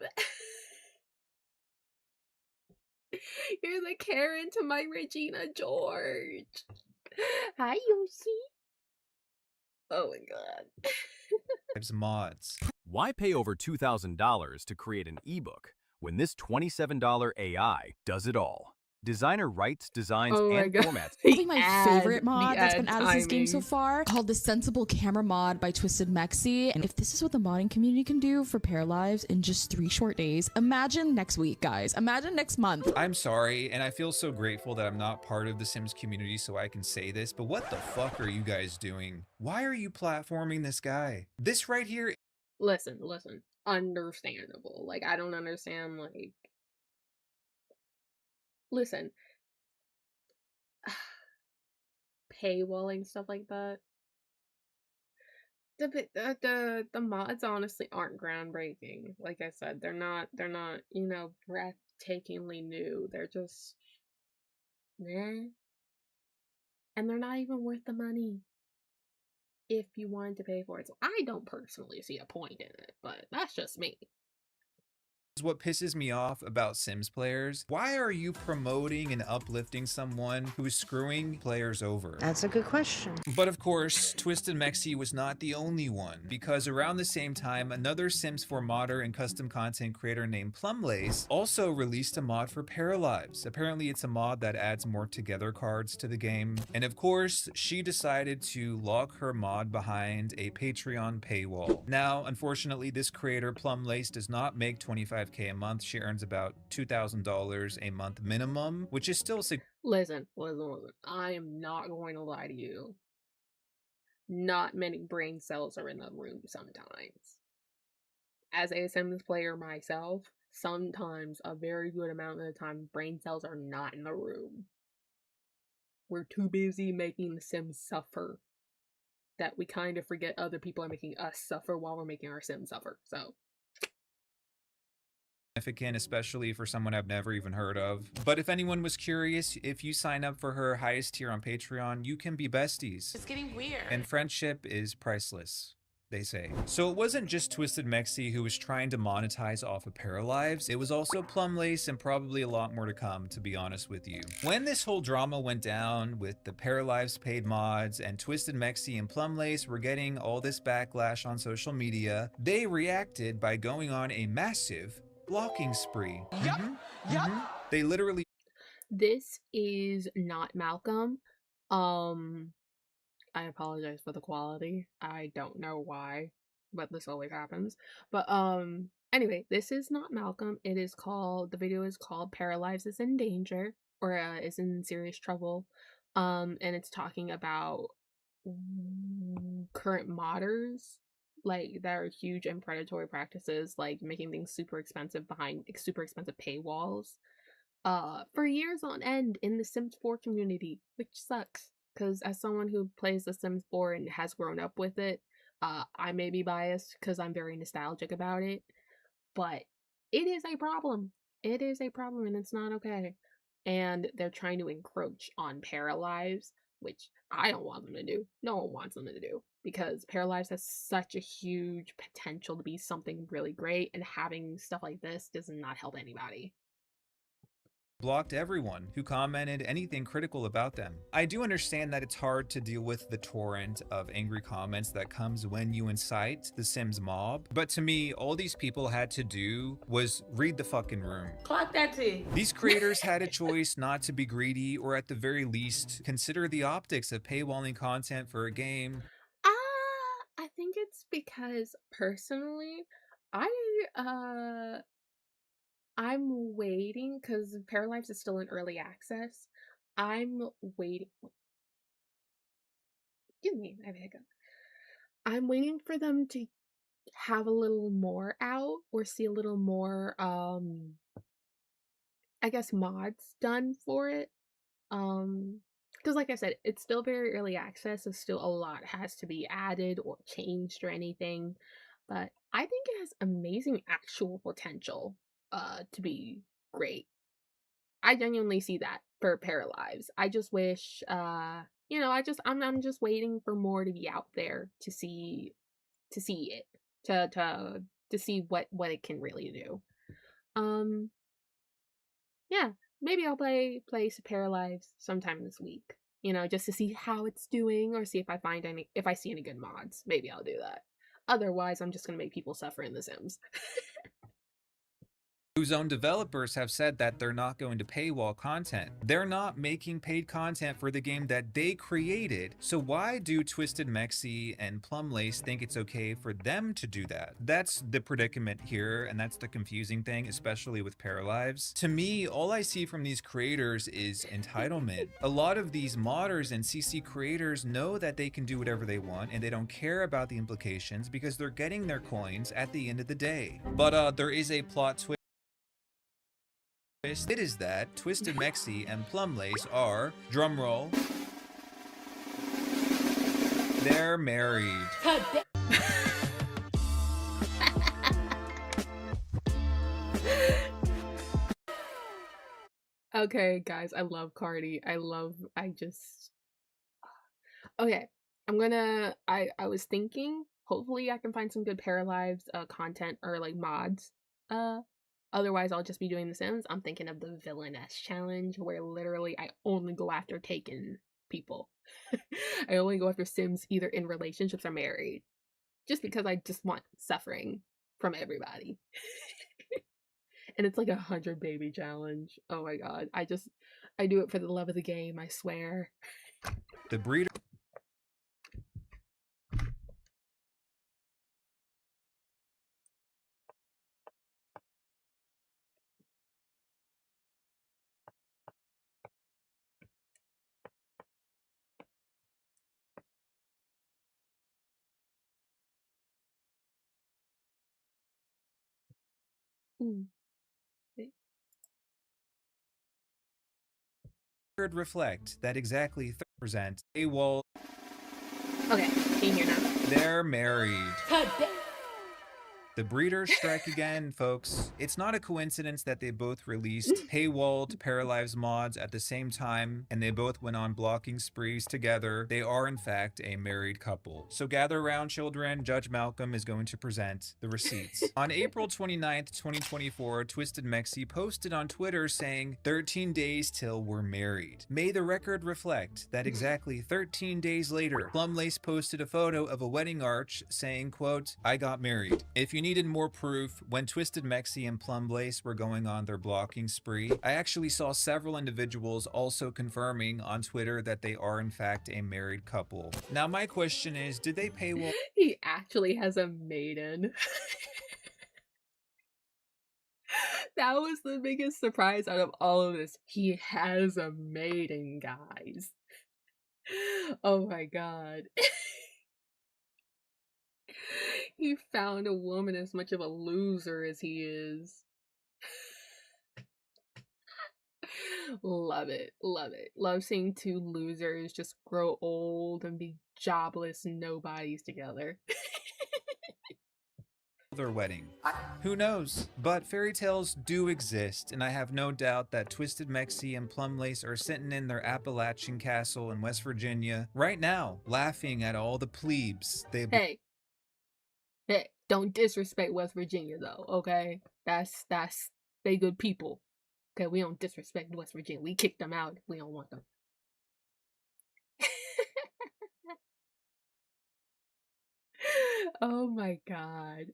You're the Karen to my Regina George. Hi, Yoshi. Oh my god. Mods. Why pay over $2,000 to create an ebook when this $27 AI does it all? Designer writes, designs, and formats. Probably my favorite mod that's been added to this game so far, called the Sensible Camera mod by Twisted Mexi. And if this is what the modding community can do for Pair Lives in just 3 short days, imagine next week, guys. Imagine next month. I'm sorry, and I feel so grateful that I'm not part of the Sims community so I can say this, but what the fuck are you guys doing? Why are you platforming this guy? This right here... Listen. Understandable. Like, I don't understand, like... Listen, paywalling stuff like that. The mods honestly aren't groundbreaking. Like I said, they're not, you know, breathtakingly new. They're just meh. And they're not even worth the money if you wanted to pay for it. So I don't personally see a point in it, but that's just me. What pisses me off about Sims players. Why are you promoting and uplifting someone who's screwing players over? That's a good question. But of course, Twisted Mexi was not the only one, because around the same time, another Sims 4 modder and custom content creator named Plumlace also released a mod for Paralives. Apparently it's a mod that adds more together cards to the game. And of course, she decided to lock her mod behind a Patreon paywall. Now, unfortunately, this creator, Plumlace, does not make 25K a month. She earns about $2,000 a month minimum, which is still Listen. I am not going to lie to you. Not many brain cells are in the room sometimes. As a Sims player myself, sometimes a very good amount of the time, brain cells are not in the room. We're too busy making the Sims suffer that we kind of forget other people are making us suffer while we're making our Sims suffer. So significant, especially for someone I've never even heard of. But if anyone was curious, if you sign up for her highest tier on Patreon, you can be besties. It's getting weird. And friendship is priceless, they say. So it wasn't just Twisted Mexi who was trying to monetize off of Paralives. It was also Plumlace and probably a lot more to come, to be honest with you. When this whole drama went down with the Paralives paid mods and Twisted Mexi and Plumlace were getting all this backlash on social media, they reacted by going on a massive blocking spree. They literally... This is not Malcolm. I apologize for the quality. I don't know why, but this always happens. But anyway, this is not Malcolm. It is called, the video is called Paralives is in Danger, or is in serious trouble. And it's talking about current modders, like, that are huge in predatory practices, like making things super expensive behind super expensive paywalls for years on end in the Sims 4 community, which sucks, because as someone who plays the Sims 4 and has grown up with it, I may be biased because I'm very nostalgic about it, but it is a problem. It is a problem, and it's not okay. and they're trying to encroach on Paralives, which I don't want them to do. No one wants them to do, because Paralives has such a huge potential to be something really great, and having stuff like this does not help anybody. Blocked everyone who commented anything critical about them. I do understand that it's hard to deal with the torrent of angry comments that comes when you incite the Sims mob, but to me, all these people had to do was read the fucking room. Clock that T. These creators had a choice not to be greedy, or at the very least, consider the optics of paywalling content for a game. I think it's because personally, I'm waiting, because Paralives is still in early access. I'm waiting. Give me, I have a hiccup. I'm waiting for them to have a little more out, or see a little more, I guess, mods done for it. Because like I said, it's still very early access, so still a lot has to be added or changed or anything. But I think it has amazing actual potential to be great. I genuinely see that for Paralives. I just wish I'm just waiting for more to be out there to see it. To see what it can really do. Yeah, maybe I'll play some Paralives sometime this week. Just to see how it's doing, or see if I see any good mods. Maybe I'll do that. Otherwise, I'm just gonna make people suffer in The Sims. Whose own developers have said that they're not going to paywall content. They're not making paid content for the game that they created, so why do Twisted Mexi and Plumlace think it's okay for them to do that? That's the predicament here, and that's the confusing thing, especially with Paralives. To me, all I see from these creators is entitlement. A lot of these modders and CC creators know that they can do whatever they want, and they don't care about the implications because they're getting their coins at the end of the day. But there is a plot twist. It is that Twisted Mexi and Plumlace are, drumroll, they're married. Okay, guys, I love Cardi. Okay, I was thinking, hopefully I can find some good Paralives content, or like mods. Otherwise, I'll just be doing The Sims. I'm thinking of the Villainess Challenge, where literally I only go after taken people. I only go after Sims either in relationships or married. Just because I just want suffering from everybody. And it's like 100 baby challenge. Oh my god. I do it for the love of the game, I swear. The breeder. Reflect that exactly 30% a wall. Okay, can you hear now? They're married. The breeders strike again, folks. It's not a coincidence that they both released paywalled Paralives mods at the same time, and they both went on blocking sprees together. They are, in fact, a married couple. So gather around, children. Judge Malcolm is going to present the receipts. On April 29th, 2024, Twisted Mexi posted on Twitter saying, 13 days till we're married. May the record reflect that exactly 13 days later, Plumlace posted a photo of a wedding arch saying, quote, I got married. If you needed more proof, when Twisted Mexi and Plumlace were going on their blocking spree, I actually saw several individuals also confirming on Twitter that they are in fact a married couple. Now my question is, did they paywall? He actually has a maiden. That was the biggest surprise out of all of this. He has a maiden, guys. Oh my god. He found a woman as much of a loser as he is. Love it. Love it. Love seeing two losers just grow old and be jobless nobodies together. their wedding. Who knows? But fairy tales do exist, and I have no doubt that Twisted Mexi and Plumlace are sitting in their Appalachian castle in West Virginia right now, laughing at all the plebes they... Hey, don't disrespect West Virginia though, okay? That's they good people. Okay, we don't disrespect West Virginia. We kick them out if we don't want them. Oh my god.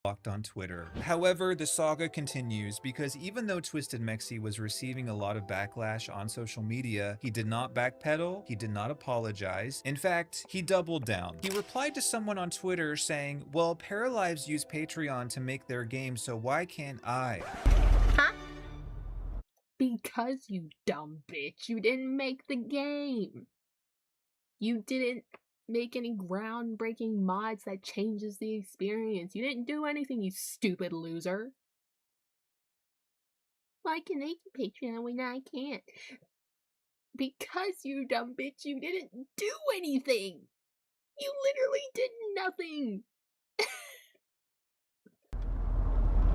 Blocked on Twitter. However, the saga continues because even though Twisted Mexi was receiving a lot of backlash on social media, he did not backpedal, he did not apologize. In fact, he doubled down. He replied to someone on Twitter saying, well, Paralives use Patreon to make their game, so why can't I? Huh? Because you dumb bitch, you didn't make the game. You didn't make any groundbreaking mods that changes the experience. You didn't do anything, you stupid loser. Why can they do Patreon when I can't? Because you dumb bitch, you didn't do anything. You literally did nothing.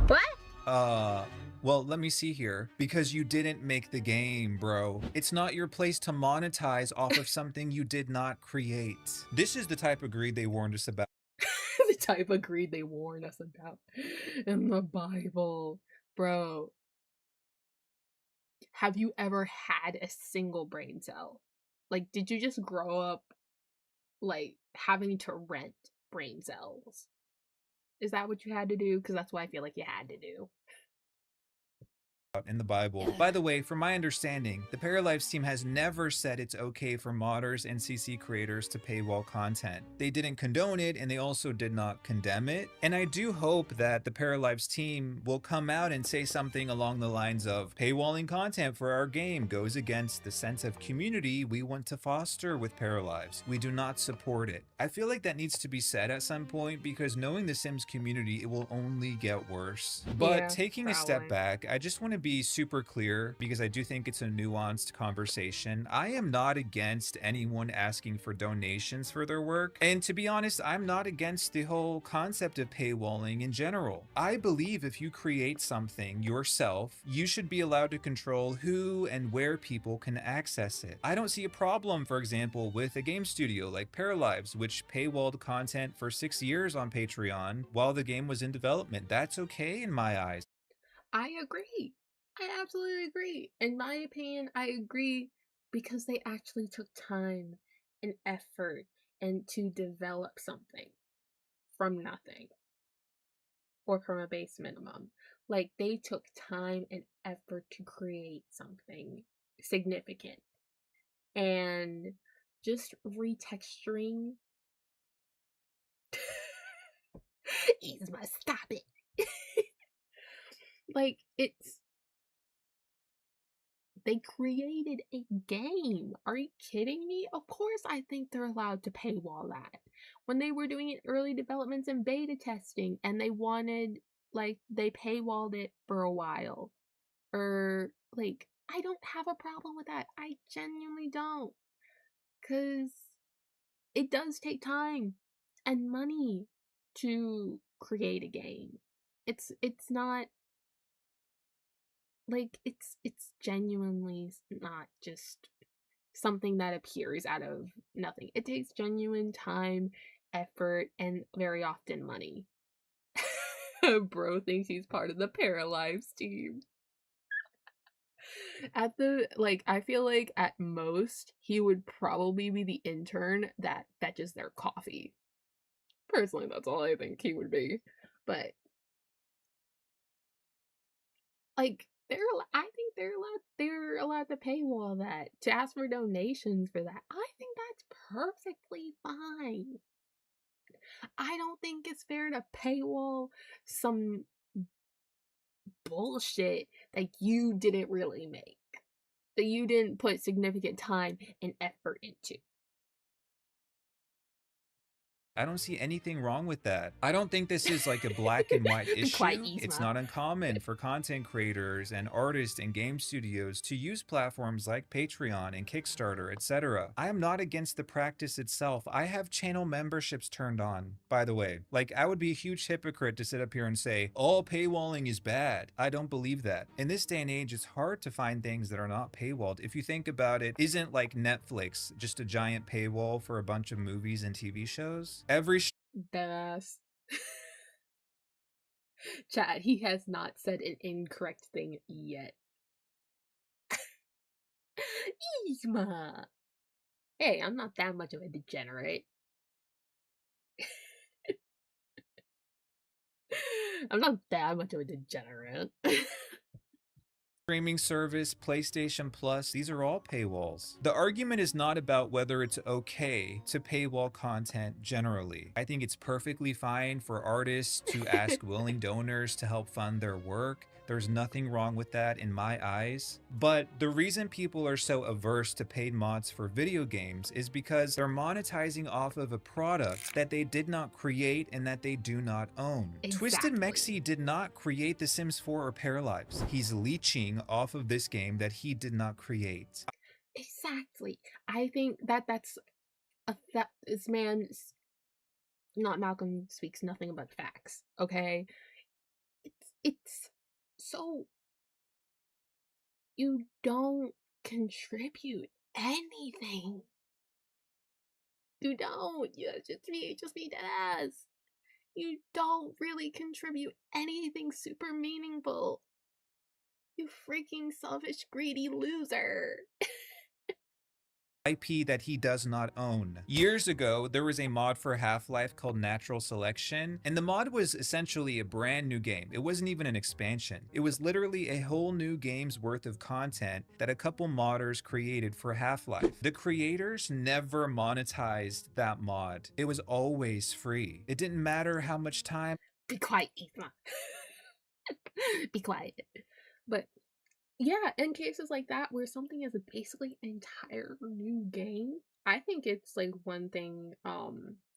What? Well, let me see here. Because you didn't make the game, bro. It's not your place to monetize off of something you did not create. This is the type of greed they warned us about. The type of greed they warned us about in the Bible. Bro. Have you ever had a single brain cell? Like, did you just grow up, like, having to rent brain cells? Is that what you had to do? Because that's what I feel like you had to do. In the Bible. By the way, from my understanding, the Paralives team has never said it's okay for modders and CC creators to paywall content. They didn't condone it, and they also did not condemn it. And I do hope that the Paralives team will come out and say something along the lines of, paywalling content for our game goes against the sense of community we want to foster with Paralives. We do not support it. I feel like that needs to be said at some point, because knowing the Sims community, it will only get worse. But Yeah, taking a step back, I just want to be super clear, because I do think it's a nuanced conversation. I am not against anyone asking for donations for their work, and to be honest, I'm not against the whole concept of paywalling in general. I believe if you create something yourself, you should be allowed to control who and where people can access it. I don't see a problem, for example, with a game studio like Paralives, which paywalled content for 6 years on Patreon while the game was in development. That's okay in my eyes. I agree. I absolutely agree. In my opinion, I agree because they actually took time and effort and to develop something from nothing or from a base minimum. Like, they took time and effort to create something significant, and just retexturing Yzma, stop it. Like, they created a game. Are you kidding me? Of course I think they're allowed to paywall that. When they were doing it early developments and beta testing, and they wanted, like, they paywalled it for a while. Or, like, I don't have a problem with that. I genuinely don't. Because it does take time and money to create a game. It's not, like, it's genuinely not just something that appears out of nothing. It takes genuine time, effort, and very often money. Bro thinks he's part of the Paralives team. I feel like at most he would probably be the intern that fetches their coffee. Personally, that's all I think he would be. But, like, I think they're allowed to paywall that, to ask for donations for that. I think that's perfectly fine. I don't think it's fair to paywall some bullshit that you didn't really make, that you didn't put significant time and effort into. I don't see anything wrong with that. I don't think this is like a black and white Be quiet, issue. It's Yzma. not uncommon for content creators and artists and game studios to use platforms like Patreon and Kickstarter, etc. I am not against the practice itself. I have channel memberships turned on, by the way. Like, I would be a huge hypocrite to sit up here and say, all paywalling is bad. I don't believe that. In this day and age, it's hard to find things that are not paywalled. If you think about it, isn't like Netflix just a giant paywall for a bunch of movies and TV shows? Every Deadass. Chat, he has not said an incorrect thing yet. Yzma. Hey, I'm not that much of a degenerate. I'm not that much of a degenerate. streaming service, PlayStation Plus, these are all paywalls. The argument is not about whether it's okay to paywall content generally. I think it's perfectly fine for artists to ask willing donors to help fund their work. There's nothing wrong with that in my eyes. But the reason people are so averse to paid mods for video games is because they're monetizing off of a product that they did not create and that they do not own. Exactly. Twisted Mexi did not create The Sims 4 or Paralives. He's leeching off of this game that he did not create. Exactly. I think that this man's not Malcolm speaks nothing but facts. Okay, it's so you don't contribute anything. You don't. You just be dead ass. You don't really contribute anything super meaningful. You freaking selfish, greedy loser. IP that he does not own. Years ago, there was a mod for Half-Life called Natural Selection, and the mod was essentially a brand new game. It wasn't even an expansion. It was literally a whole new game's worth of content that a couple modders created for Half-Life. The creators never monetized that mod. It was always free. It didn't matter how much time. Be quiet, Yzma. Be quiet. But yeah, in cases like that where something is basically an entire new game, I think it's like one thing,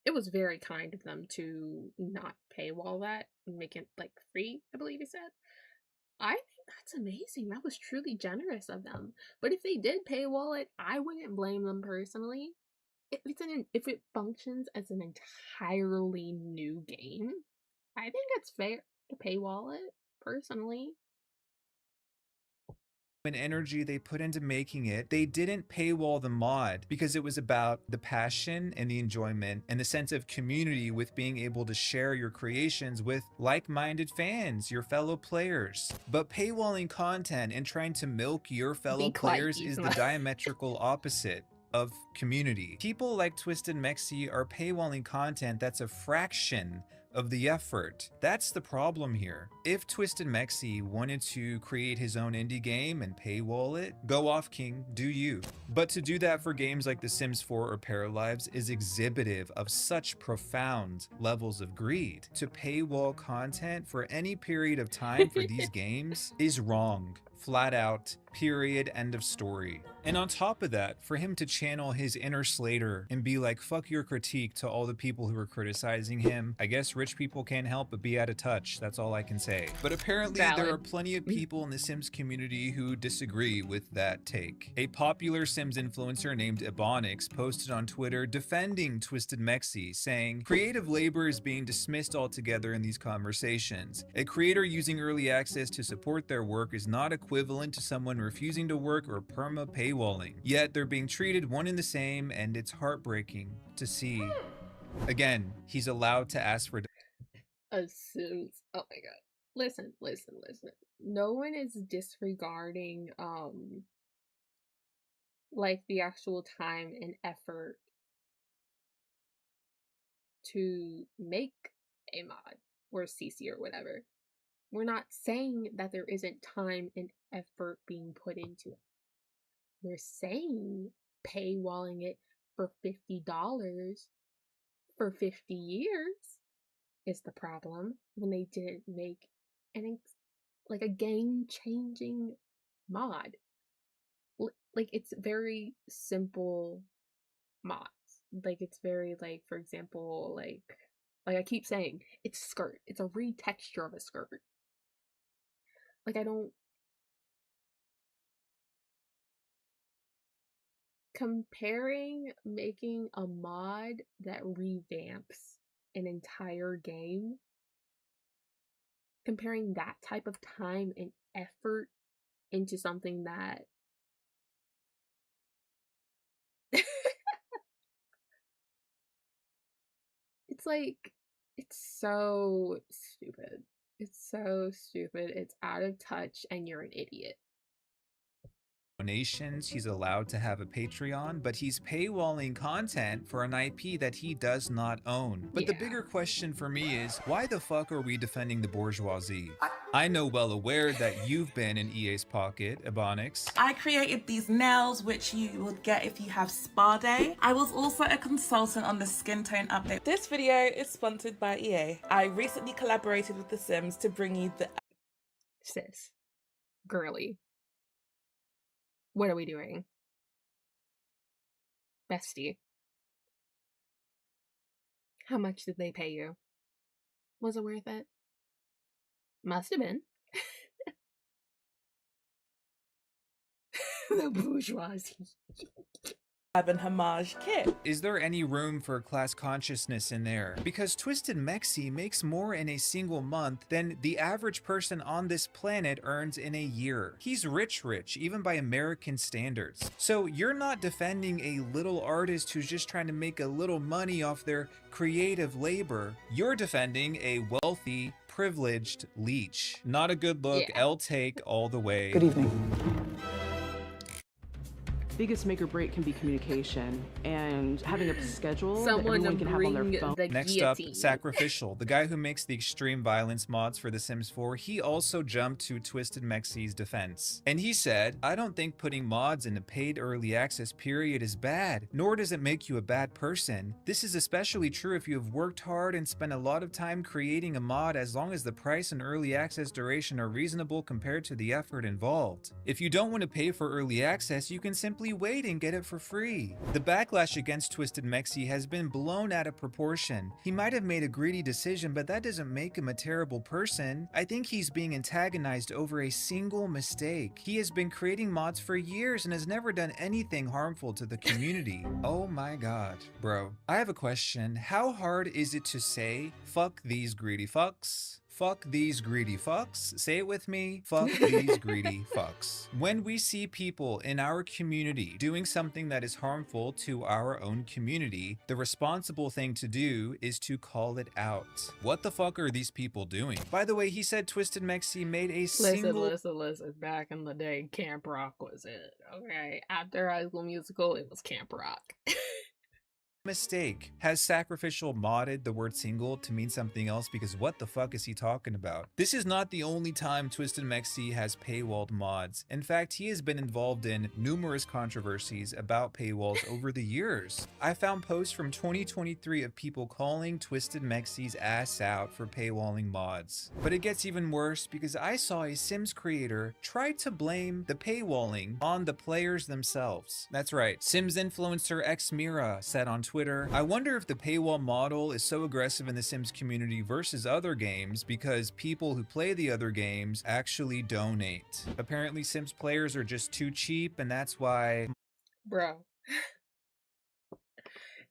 it was very kind of them to not paywall that and make it like free, I believe he said. I think that's amazing. That was truly generous of them. But if they did paywall it, I wouldn't blame them personally. If it functions as an entirely new game, I think it's fair to paywall it, personally. And energy they put into making it, they didn't paywall the mod because it was about the passion and the enjoyment and the sense of community with being able to share your creations with like-minded fans, your fellow players. But paywalling content and trying to milk your fellow players is the diametrical opposite of community. People like Twisted Mexi are paywalling content that's a fraction of the effort. That's the problem here. If Twisted Mexi wanted to create his own indie game and paywall it, go off, King, do you. But to do that for games like The Sims 4 or Paralives is exhibitive of such profound levels of greed. To paywall content for any period of time for these games is wrong. Flat out, period, end of story. And on top of that, for him to channel his inner Slater and be like, fuck your critique to all the people who are criticizing him, I guess rich people can't help but be out of touch. That's all I can say. But apparently there are plenty of people in the Sims community who disagree with that take. A popular Sims influencer named Ebonix posted on Twitter defending Twisted Mexi, saying, creative labor is being dismissed altogether in these conversations. A creator using early access to support their work is not equivalent to someone refusing to work or perma paywalling. Yet they're being treated one and the same, and it's heartbreaking to see. Again, he's allowed to ask for Assumes. Oh my god. Listen. No one is disregarding like the actual time and effort to make a mod or CC or whatever. We're not saying that there isn't time and effort being put into it. We're saying paywalling it for $50 for 50 years is the problem when they didn't make like a game-changing mod. Like, it's very simple mods. like it's very like, for example, like I keep saying, it's skirt. It's a retexture of a skirt. Like I don't comparing making a mod that revamps an entire game, comparing that type of time and effort into something that it's like, it's so stupid. It's so stupid. It's out of touch and you're an idiot. Donations, he's allowed to have a Patreon, but he's paywalling content for an IP that he does not own. But the bigger question for me is, why the fuck are we defending the bourgeoisie? I know well aware that you've been in EA's pocket, Ebonix. I created these nails, which you would get if you have spa day. I was also a consultant on the skin tone update. This video is sponsored by EA. I recently collaborated with The Sims to bring you the... Sis. Girly. What are we doing? Bestie. How much did they pay you? Was it worth it? Must have been. The bourgeoisie. An homage kit. Is there any room for class consciousness in there? Because Twisted Mexi makes more in a single month than the average person on this planet earns in a year. He's rich, even by American standards. So you're not defending a little artist who's just trying to make a little money off their creative labor. You're defending a wealthy, privileged leech. Not a good look. Yeah. I'll take all the way. Good evening. Biggest make or break can be communication and having a schedule that everyone can have on their phone. Next up, Sacrificial, the guy who makes the extreme violence mods for The Sims 4. He also jumped to Twisted Mexi's defense. And he said, I don't think putting mods in a paid early access period is bad, nor does it make you a bad person. This is especially true if you have worked hard and spent a lot of time creating a mod, as long as the price and early access duration are reasonable compared to the effort involved. If you don't want to pay for early access, you can simply wait and get it for free. The backlash against Twisted Mexi has been blown out of proportion. He might have made a greedy decision, but that doesn't make him a terrible person. I think he's being antagonized over a single mistake. He has been creating mods for years and has never done anything harmful to the community. Oh my god. Bro, I have a question. How hard is it to say, fuck these greedy fucks? Fuck these greedy fucks. Say it with me. Fuck these greedy fucks. When we see people in our community doing something that is harmful to our own community, the responsible thing to do is to call it out. What the fuck are these people doing? By the way, he said Twisted Mexi made a single... Listen. Back in the day, Camp Rock was it. Okay, after High School Musical, it was Camp Rock. Mistake. Has Sacrificial modded the word single to mean something else? Because what the fuck is he talking about? This is not the only time Twisted Mexi has paywalled mods. In fact, he has been involved in numerous controversies about paywalls over the years. I found posts from 2023 of people calling Twisted Mexi's ass out for paywalling mods. But it gets even worse because I saw a Sims creator try to blame the paywalling on the players themselves. That's right. Sims influencer Xmira said on Twitter, I wonder if the paywall model is so aggressive in the Sims community versus other games because people who play the other games actually donate. Apparently Sims players are just too cheap, and that's why... Bro.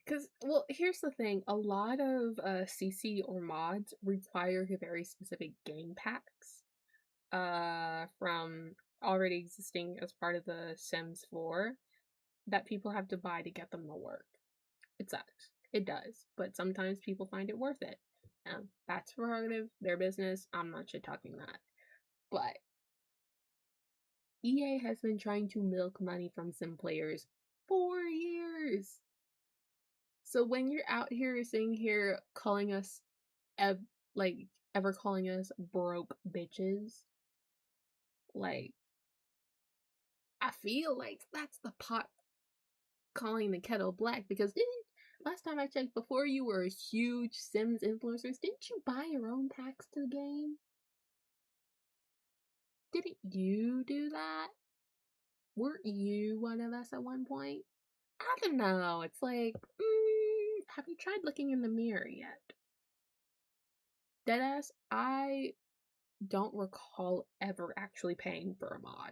Because, well, here's the thing. A lot of CC or mods require very specific game packs from already existing as part of the Sims 4 that people have to buy to get them to work. It sucks. It does. But sometimes people find it worth it. That's prerogative, their business. I'm not shit talking that. But EA has been trying to milk money from Sim players for years. So when you're out here sitting here calling us ever calling us broke bitches, like, I feel like that's the pot calling the kettle black, because last time I checked, before you were huge Sims influencers, didn't you buy your own packs to the game? Didn't you do that? Weren't you one of us at one point? I don't know. It's like, have you tried looking in the mirror yet? Deadass, I don't recall ever actually paying for a mod.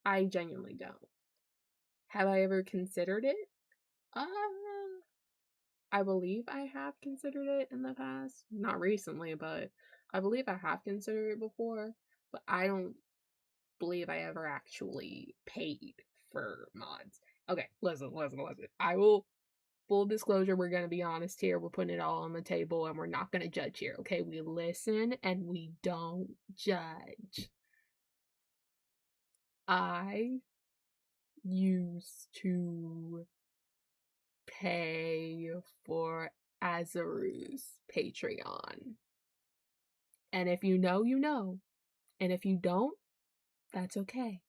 I genuinely don't. Have I ever considered it? I believe I have considered it in the past. Not recently, but I believe I have considered it before. But I don't believe I ever actually paid for mods. Okay, listen. I will, full disclosure, we're gonna be honest here. We're putting it all on the table and we're not gonna judge here, okay? We listen and we don't judge. I used to pay for Azaru's Patreon. And if you know, you know. And if you don't, that's okay.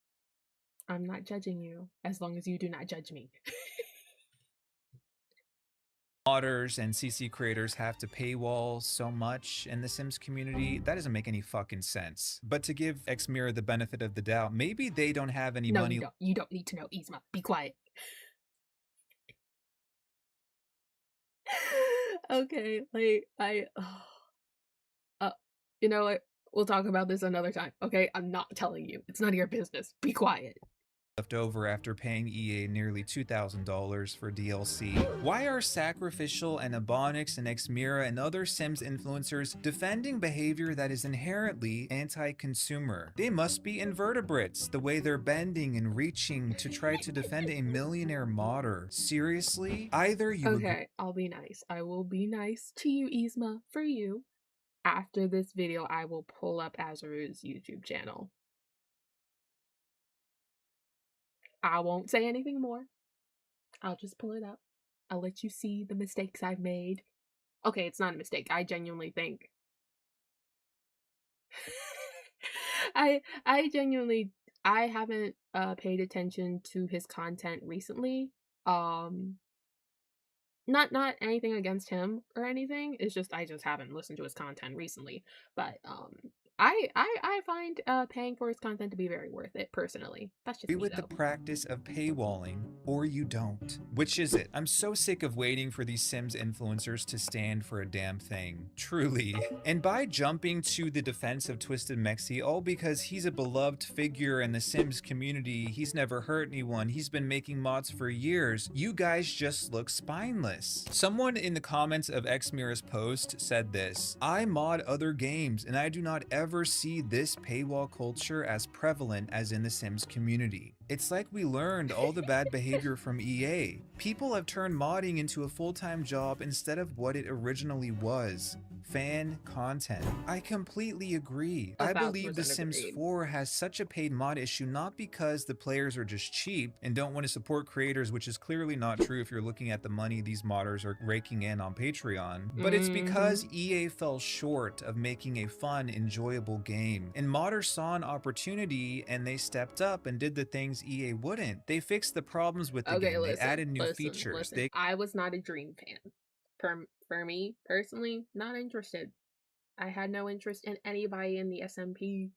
I'm not judging you as long as you do not judge me. Modders and CC creators have to paywall so much in the Sims community. That doesn't make any fucking sense. But to give Xmira the benefit of the doubt, maybe they don't have any money. No, you don't need to know, Yzma. Be quiet. Okay, like, you know what? We'll talk about this another time, okay? I'm not telling you. It's none of your business. Be quiet. Left over after paying EA nearly $2,000 for DLC. Why are Sacrificial and Ebonix and Xmira and other Sims influencers defending behavior that is inherently anti-consumer? They must be invertebrates, the way they're bending and reaching to try to defend a millionaire modder. Seriously? Either you— Okay, I'll be nice. I will be nice to you, Yzma, for you. After this video, I will pull up Azaru's YouTube channel. I won't say anything more. I'll just pull it up. I'll let you see the mistakes I've made. Okay, it's not a mistake. I genuinely think. I haven't paid attention to his content recently. Not anything against him or anything. It's just I just haven't listened to his content recently. But I find paying for his content to be very worth it personally. That's just me, with though. the practice of paywalling, or you don't. Which is it? I'm so sick of waiting for these Sims influencers to stand for a damn thing. Truly. And by jumping to the defense of Twisted Mexi, all because he's a beloved figure in the Sims community, he's never hurt anyone, he's been making mods for years, you guys just look spineless. Someone in the comments of Xmira's post said this: I mod other games and I do not ever see this paywall culture as prevalent as in the Sims community. It's like we learned all the bad behavior from EA. People have turned modding into a full-time job instead of what it originally was. Fan content. I completely agree. I believe The Sims 4 has such a paid mod issue not because the players are just cheap and don't want to support creators, which is clearly not true if you're looking at the money these modders are raking in on Patreon, but it's because EA fell short of making a fun, enjoyable game. And modders saw an opportunity and they stepped up and did the things EA wouldn't. They fixed the problems with the game. They added new features. I was not a Dream fan. For me, personally, not interested. I had no interest in anybody in the SMP.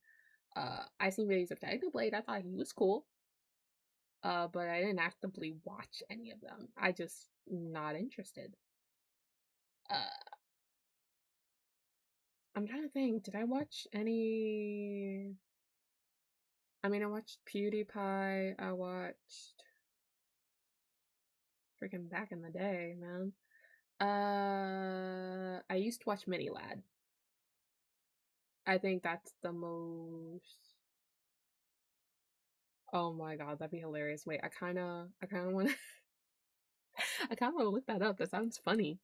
I seen videos of Technoblade. I thought he was cool. But I didn't actively watch any of them. I just not interested. I'm trying to think, did I watch any? I mean, I watched PewDiePie, I watched freaking back in the day, man. I used to watch Minilad. I think that's the most. Oh my god, that'd be hilarious. Wait, I kinda wanna I kinda wanna look that up. That sounds funny.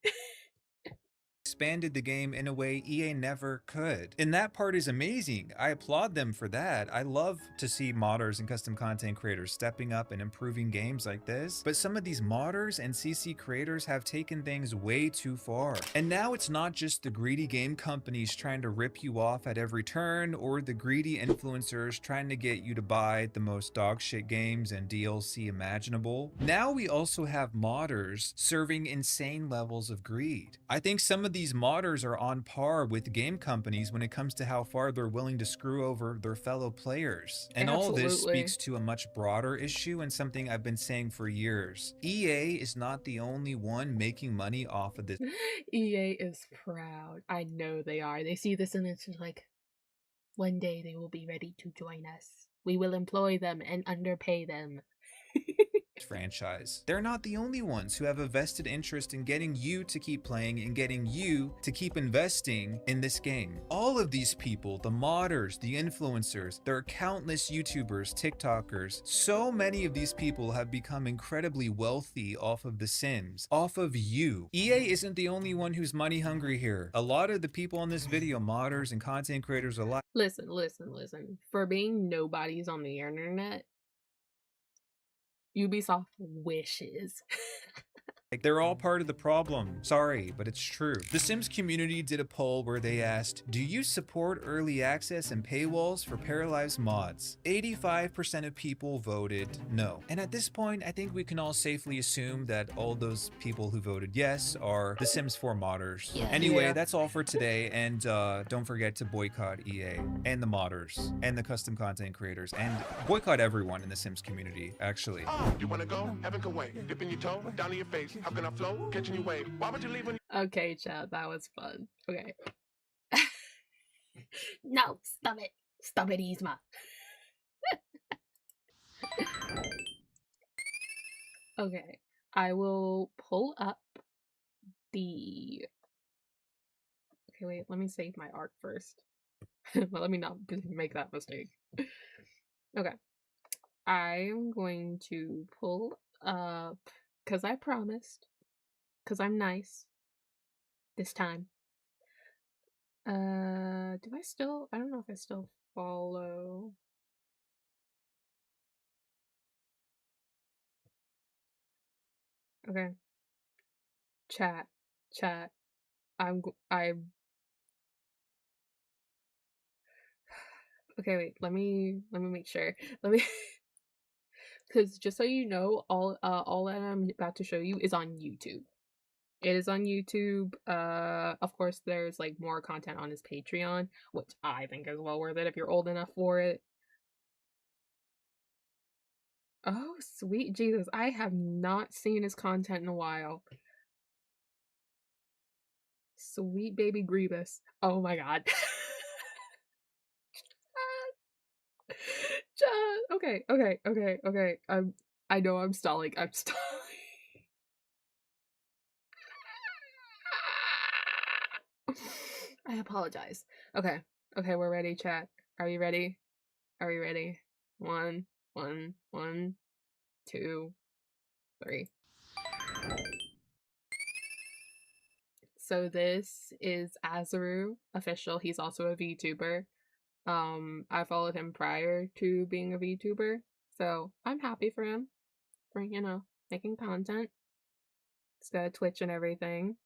Expanded the game in a way EA never could. And that part is amazing. I applaud them for that. I love to see modders and custom content creators stepping up and improving games like this. But some of these modders and CC creators have taken things way too far. And now it's not just the greedy game companies trying to rip you off at every turn, or the greedy influencers trying to get you to buy the most dogshit games and DLC imaginable. Now we also have modders serving insane levels of greed. I think some of these these modders are on par with game companies when it comes to how far they're willing to screw over their fellow players. And all this Absolutely. speaks to a much broader issue and something I've been saying for years. EA is not the only one making money off of this. EA is proud. I know they are. They see this and it's just like, one day they will be ready to join us. We will employ them and underpay them. Franchise. They're not the only ones who have a vested interest in getting you to keep playing and getting you to keep investing in this game. All of these people, the modders, the influencers, there are countless YouTubers, TikTokers. So many of these people have become incredibly wealthy off of The Sims, off of you. EA isn't the only one who's money hungry here. A lot of the people in this video, modders and content creators alike. Listen. For being nobodies on the internet, Ubisoft wishes. Like, they're all part of the problem. Sorry, but it's true. The Sims community did a poll where they asked, do you support early access and paywalls for Paralyzed mods? 85% of people voted no. And at this point, I think we can all safely assume that all those people who voted yes are The Sims 4 modders. Yeah. Anyway, Yeah. that's all for today, and don't forget to boycott EA and the modders and the custom content creators and boycott everyone in the Sims community, actually. You wanna go? Heaven can wait. Dipping your toe down to your face. How can I flow? Catching you wave. Why would you leave when Okay, chat, that was fun. Okay. No, stop it. Stop it, Yzma. Okay, I will pull up the... Okay, wait, let me save my art first. Well, let me not make that mistake. Okay. I'm going to pull up, because I promised, because I'm nice this time. Do I still, I don't know if I still follow. Okay. Chat. Okay, wait, let me make sure. Because just so you know, all that I'm about to show you is on YouTube. It is on YouTube. Of course, there's like more content on his Patreon, which I think is well worth it if you're old enough for it. Oh, sweet Jesus, I have not seen his content in a while. Sweet baby Grievous. Oh my god. Okay. I know I'm stalling. I apologize. Okay, we're ready, chat. Are we ready? Are we ready? 1, 2, 3. So this is Azaru official. He's also a VTuber. I followed him prior to being a VTuber, so I'm happy for him for, you know, making content. He's got a Twitch and everything.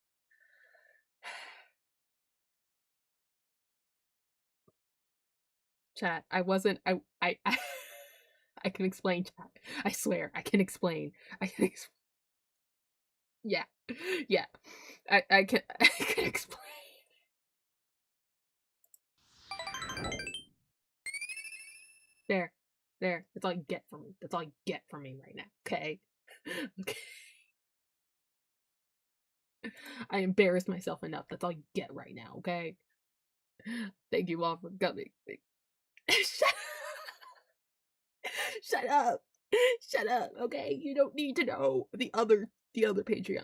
Chat, I can explain, chat. I swear, I can explain. Yeah. I can explain. There. That's all you get from me. That's all you get from me right now. Okay. Okay. I embarrassed myself enough. That's all you get right now. Okay. Thank you all for coming. Shut up. Okay. You don't need to know the other Patreon.